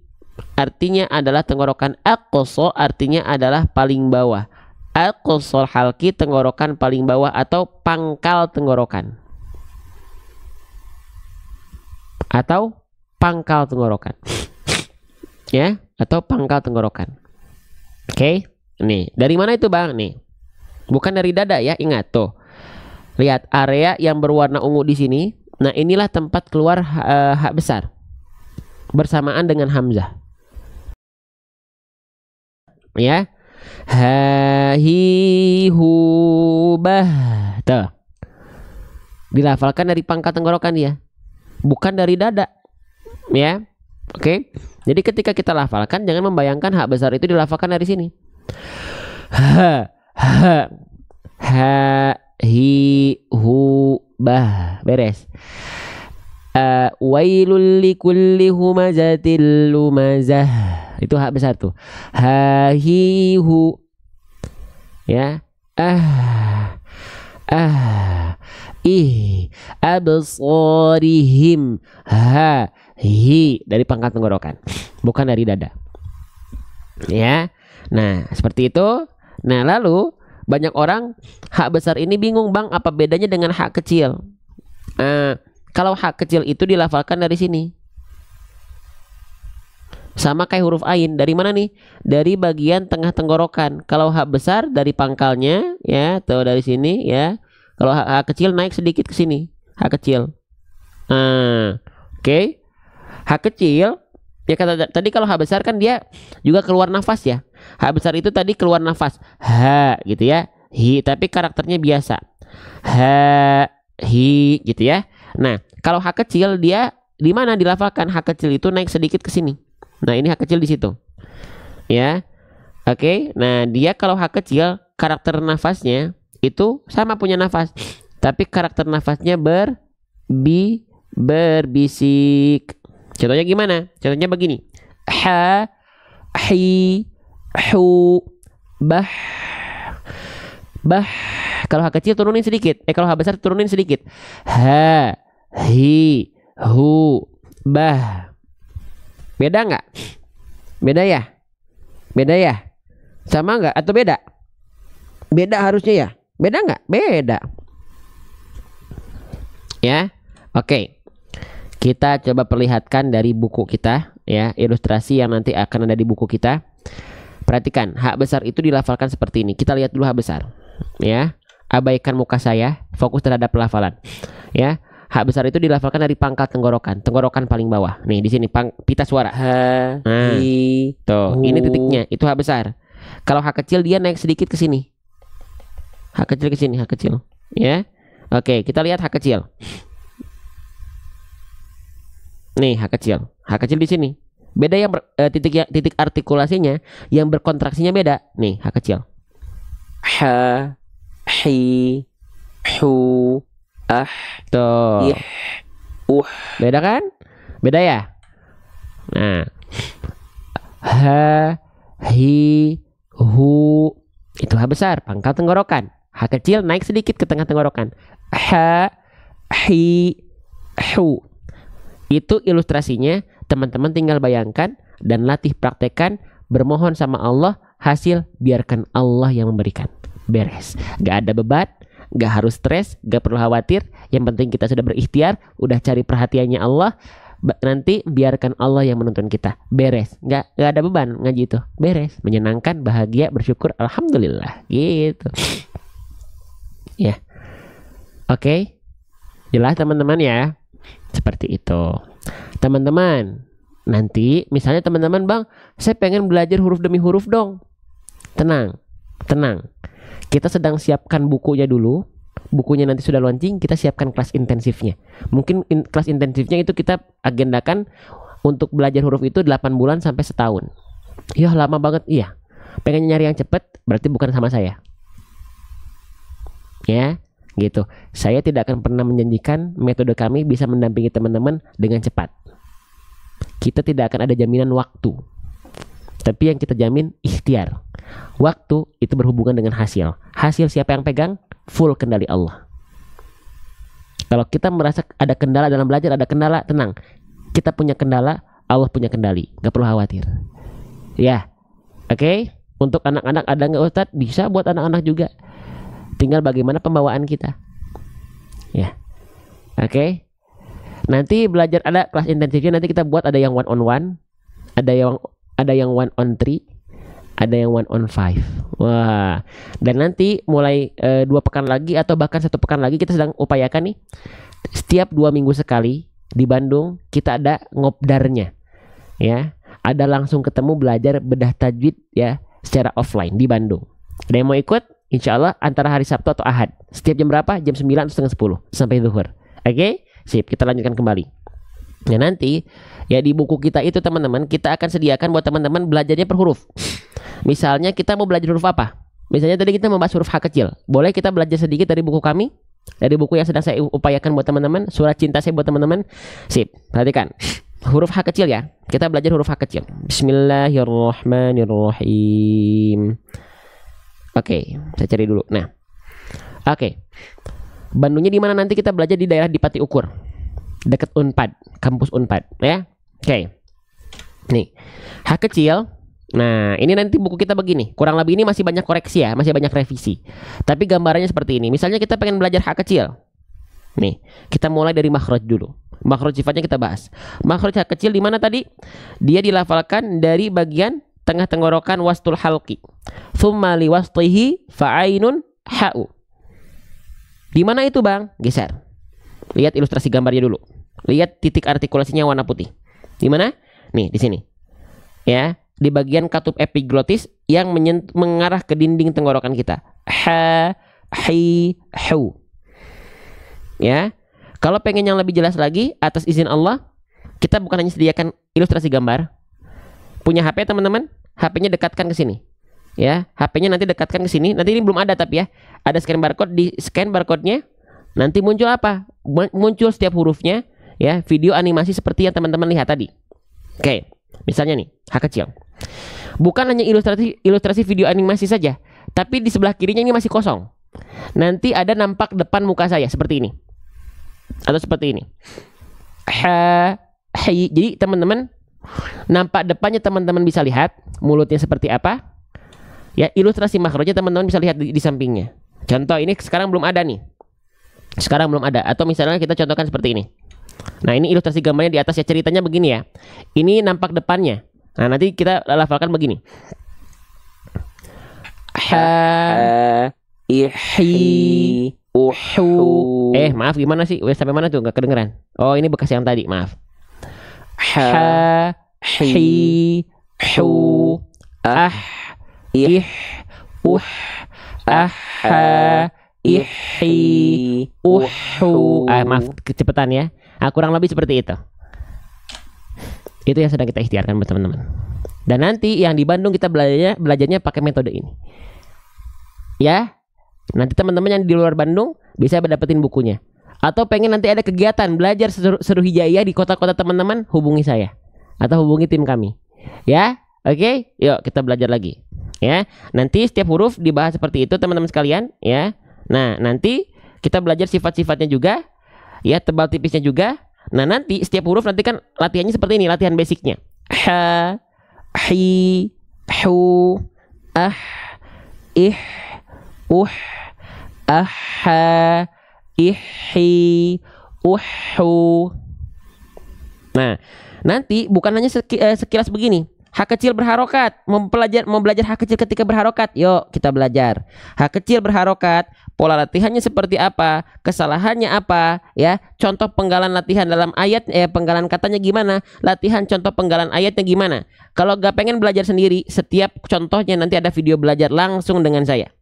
artinya adalah tenggorokan, aqsa artinya adalah paling bawah. aqsal halqi, tenggorokan paling bawah atau pangkal tenggorokan. Atau pangkal tenggorokan. Ya, atau pangkal tenggorokan. Oke. Nih, dari mana itu Bang? Nih. Bukan dari dada ya, ingat tuh. Lihat area yang berwarna ungu di sini. Nah, inilah tempat keluar hak besar bersamaan dengan hamzah. Ya. Ha hi hu bah. Tuh. Dilafalkan dari pangkal tenggorokan dia. Bukan dari dada. Ya. Oke. Jadi ketika kita lafalkan jangan membayangkan hak besar itu dilafalkan dari sini. Ha ha ha hi hu bah. Beres. Wailul likulli humazatil lumazah. Itu hak besar tuh. Ha hi hu. Ya. Ih absarihim. Ha hi dari pangkal tenggorokan, bukan dari dada. Ya. Nah, seperti itu. Nah, lalu banyak orang hak besar ini bingung, Bang, apa bedanya dengan hak kecil? Kalau hak kecil itu dilafalkan dari sini. Sama kayak huruf ain, dari mana nih? Dari bagian tengah tenggorokan. Kalau hak besar dari pangkalnya, ya, tuh dari sini, ya. Kalau hak kecil naik sedikit ke sini, hak kecil. Oke. Hak kecil, ya kata tadi kalau hak besar kan dia juga keluar nafas ya. Hak besar itu tadi keluar nafas, ha gitu ya. Hi, tapi karakternya biasa. Ha hi gitu ya. Nah, kalau hak kecil dia di mana dilafalkan? Hak kecil itu naik sedikit ke sini. Nah, ini hak kecil di situ. Ya. Oke. Nah, dia kalau hak kecil karakter nafasnya itu sama punya nafas, tapi karakter nafasnya berbisik. Contohnya gimana? Contohnya begini. Ha, hi, hu, bah. Bah. Kalau hak kecil turunin sedikit. Kalau hak besar turunin sedikit. Ha, hi, hu, bah. Beda nggak? Beda ya? Beda ya? Sama nggak? Atau beda? Beda harusnya ya? Beda nggak? Beda. Ya, oke. Kita coba perlihatkan dari buku kita, ya, ilustrasi yang nanti akan ada di buku kita. Perhatikan, hak besar itu dilafalkan seperti ini. Kita lihat dulu hak besar, ya. Abaikan muka saya, fokus terhadap pelafalan, ya. Hak besar itu dilafalkan dari pangkal tenggorokan, tenggorokan paling bawah. Nih di sini pita suara. Ha, nah, tuh, ini titiknya, itu hak besar. Kalau hak kecil dia naik sedikit ke sini. Hak kecil ke sini, hak kecil. Ya. Oke, kita lihat hak kecil. Nih, hak kecil. Hak kecil di sini. Beda yang titik artikulasinya yang berkontraksinya beda. Nih, hak kecil. Ha, hi, hu, tuh. Beda kan? Beda ya? Nah. Ha, hi, hu. Itu hak besar, pangkal tenggorokan. Hak kecil naik sedikit ke tengah tenggorokan. Ha, hi, hu. Itu ilustrasinya. Teman-teman tinggal bayangkan dan latih praktekkan. Bermohon sama Allah, hasil biarkan Allah yang memberikan. Beres. Gak ada beban, gak harus stres, gak perlu khawatir. Yang penting kita sudah berikhtiar, udah cari perhatiannya Allah. Nanti biarkan Allah yang menuntun kita. Beres. Gak ada beban ngaji itu. Beres. Menyenangkan, bahagia, bersyukur. Alhamdulillah. Gitu. Ya. Oke. Jelas teman-teman ya. Seperti itu. Teman-teman, nanti misalnya teman-teman, Bang, saya pengen belajar huruf demi huruf dong. Tenang. Tenang. Kita sedang siapkan bukunya dulu. Bukunya nanti sudah launching, kita siapkan kelas intensifnya. Mungkin kelas intensifnya itu kita agendakan untuk belajar huruf itu 8 bulan sampai setahun. Ya lama banget, iya. Pengen nyari yang cepet, berarti bukan sama saya. Ya, gitu. Saya tidak akan pernah menjanjikan metode kami bisa mendampingi teman-teman dengan cepat. Kita tidak akan ada jaminan waktu. Tapi yang kita jamin ikhtiar. Waktu itu berhubungan dengan hasil. Hasil siapa yang pegang? Full kendali Allah. Kalau kita merasa ada kendala dalam belajar, ada kendala, tenang. Kita punya kendala, Allah punya kendali. Gak perlu khawatir. Ya, oke. Untuk anak-anak ada nggak Ustadz? Bisa buat anak-anak juga. Tinggal bagaimana pembawaan kita. Ya. Oke. Nanti belajar ada kelas intensifnya, nanti kita buat ada yang one on one, ada yang one on three, ada yang one on five. Wah. Dan nanti mulai 2 pekan lagi atau bahkan 1 pekan lagi kita sedang upayakan nih. Setiap 2 minggu sekali di Bandung kita ada ngobdarnya. Ya. Ada langsung ketemu belajar bedah tajwid ya secara offline di Bandung. Ada yang mau ikut? Insya Allah antara hari Sabtu atau Ahad. Setiap jam berapa? Jam 9 atau setengah 10 sampai zuhur. Oke? Sip, kita lanjutkan kembali. Nah nanti ya di buku kita itu teman-teman kita akan sediakan buat teman-teman belajarnya per huruf. Misalnya kita mau belajar huruf apa? Misalnya tadi kita membahas huruf H kecil. Boleh kita belajar sedikit dari buku kami? Dari buku yang sedang saya upayakan buat teman-teman. Surat cinta saya buat teman-teman. Sip, perhatikan. Huruf H kecil ya. Kita belajar huruf H kecil. Bismillahirrahmanirrahim. Oke, saya cari dulu. Nah, oke. Bandungnya di mana nanti kita belajar di daerah Dipati Ukur. Dekat Unpad, kampus Unpad ya. Oke. Nih, H kecil. Nah, ini nanti buku kita begini. Kurang lebih ini masih banyak koreksi ya, masih banyak revisi. Tapi gambarannya seperti ini. Misalnya kita pengen belajar H kecil. Nih, kita mulai dari makhraj dulu. Makhraj sifatnya kita bahas. Makhraj H kecil di mana tadi? Dia dilafalkan dari bagian tengah tenggorokan wastul halqi. Tsumma li wastihi fa'ainun ha'u. Di mana itu, Bang? Geser. Lihat ilustrasi gambarnya dulu. Lihat titik artikulasinya warna putih. Di mana? Nih, di sini. Ya, di bagian katup epiglotis yang mengarah ke dinding tenggorokan kita. Ha, hi, hu. Ya. Kalau pengen yang lebih jelas lagi, atas izin Allah, kita bukan hanya sediakan ilustrasi gambar. Punya HP teman-teman, HP-nya dekatkan ke sini. Ya, HP-nya nanti dekatkan ke sini. Nanti ini belum ada tapi ya. Ada scan barcode, di scan barcode-nya nanti muncul apa? Muncul setiap hurufnya, ya, video animasi seperti yang teman-teman lihat tadi. Oke, misalnya nih, H kecil. Bukan hanya ilustrasi video animasi saja, tapi di sebelah kirinya ini masih kosong. Nanti ada nampak depan muka saya seperti ini. Atau seperti ini. Jadi teman-teman nampak depannya teman-teman bisa lihat mulutnya seperti apa. Ya, ilustrasi makhrajnya teman-teman bisa lihat di sampingnya. Contoh ini sekarang belum ada nih. Sekarang belum ada. Atau misalnya kita contohkan seperti ini. Nah, ini ilustrasi gambarnya di atas ya, ceritanya begini ya. Ini nampak depannya. Nah, nanti kita lafalkan begini. Ha, ihi, uhu. Maaf gimana sih? Udah sampai mana tuh? Nggak kedengeran. Oh, ini bekas yang tadi, maaf. Ha, hi, hu, ih, aha, ihi, uhu. Maaf kecepatan ya. Kurang lebih seperti itu. Itu yang sedang kita ikhtiarkan buat teman-teman. Dan nanti yang di Bandung kita belajarnya pakai metode ini. Ya. Nanti teman-teman yang di luar Bandung bisa dapetin bukunya. Atau pengen nanti ada kegiatan belajar seru hijaiyah di kota-kota teman-teman, hubungi saya atau hubungi tim kami. Ya. Oke, yuk kita belajar lagi. Ya. Nanti setiap huruf dibahas seperti itu teman-teman sekalian, ya. Nah, nanti kita belajar sifat-sifatnya juga. Ya, tebal tipisnya juga. Nah, nanti setiap huruf nanti kan latihannya seperti ini, latihan basicnya. Ha, hi, hu, ih, aha, ihi, uhu. Nah, nanti bukan hanya sekilas begini. H kecil berharokat. Mau belajar H kecil ketika berharokat. Yuk kita belajar. H kecil berharokat. Pola latihannya seperti apa? Kesalahannya apa? Ya, contoh penggalan latihan dalam ayat. Penggalan katanya gimana? Latihan contoh penggalan ayatnya gimana? Kalau gak pengen belajar sendiri, setiap contohnya nanti ada video belajar langsung dengan saya.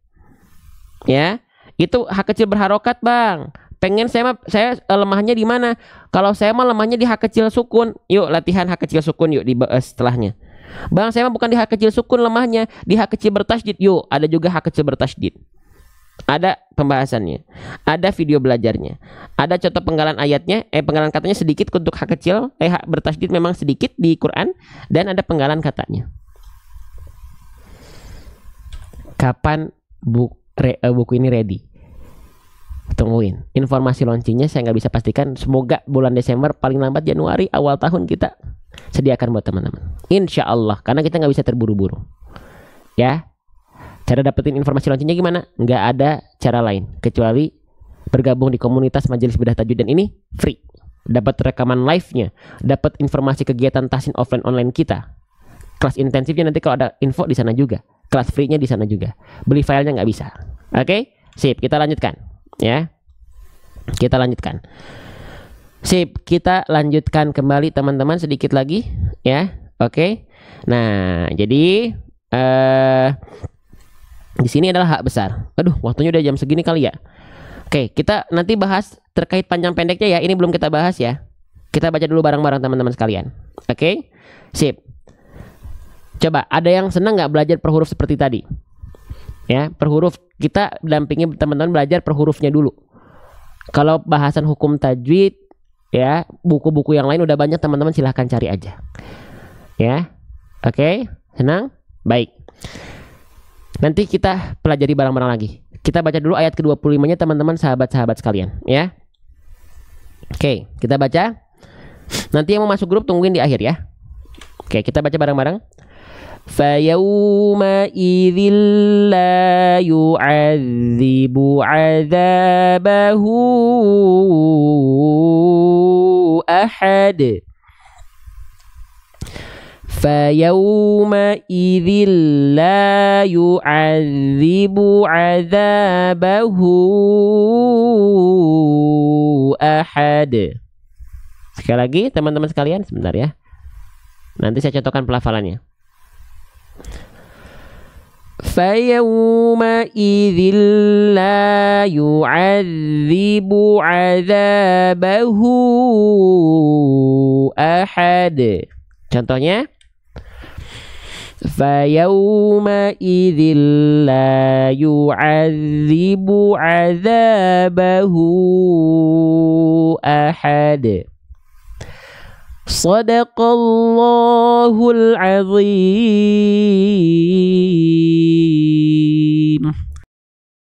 Ya, itu H kecil berharokat, Bang. Pengen saya lemahnya di mana? Kalau saya mah lemahnya di H kecil sukun. Yuk latihan H kecil sukun yuk di setelahnya. Bang, saya mah bukan di H kecil sukun lemahnya, di H kecil bertasydid. Yuk, ada juga H kecil bertasydid. Ada pembahasannya, ada video belajarnya, ada contoh penggalan ayatnya, penggalan katanya sedikit untuk H kecil, H bertasydid memang sedikit di Quran, dan ada penggalan katanya. Kapan buku ini ready? Tungguin informasi launchingnya, saya nggak bisa pastikan. Semoga bulan Desember, paling lambat Januari awal tahun kita sediakan buat teman-teman. Insya Allah, karena kita nggak bisa terburu-buru. Ya, Cara dapetin informasi launchingnya gimana? Nggak ada cara lain kecuali bergabung di komunitas Majelis Bedah Tajwid, dan ini free. Dapat rekaman live-nya, dapat informasi kegiatan tahsin offline online kita. Kelas intensifnya nanti kalau ada info di sana juga. Kelas free-nya di sana juga. Beli filenya nggak bisa. Oke? Sip, kita lanjutkan ya. Kita lanjutkan. Sip, kita lanjutkan kembali teman-teman sedikit lagi ya. Oke. Nah, jadi di sini adalah hak besar. Aduh, waktunya udah jam segini kali ya. Oke, kita nanti bahas terkait panjang pendeknya ya. Ini belum kita bahas ya. Kita baca dulu bareng-bareng teman-teman sekalian. Oke. Sip. Coba, ada yang senang nggak belajar per huruf seperti tadi? Ya, per huruf kita dampingi teman-teman belajar per hurufnya dulu. Kalau bahasan hukum tajwid ya, buku-buku yang lain udah banyak teman-teman, silahkan cari aja. Ya. Oke, senang? Baik. Nanti kita pelajari bareng-bareng lagi. Kita baca dulu ayat ke-25-nya teman-teman, sahabat-sahabat sekalian ya. Oke, kita baca. Nanti yang mau masuk grup tungguin di akhir ya. Oke, kita baca bareng-bareng. فَيَوْمَئِذٍ لَا يُعَذِّبُ عَذَابَهُ أَحَدٌ فَيَوْمَئِذٍ لَا يُعَذِّبُ عَذَابَهُ أَحَدٌ. Sekali lagi teman-teman sekalian, sebentar ya. Nanti saya contohkan pelafalannya. فَيَوْمَئِذٍ لَا يُعَذِّبُ عَذَابَهُ أَحَدٌ. Contohnya, فَيَوْمَئِذٍ لَا يُعَذِّبُ عَذَابَهُ أَحَدٌ. Shadaqallahul azim.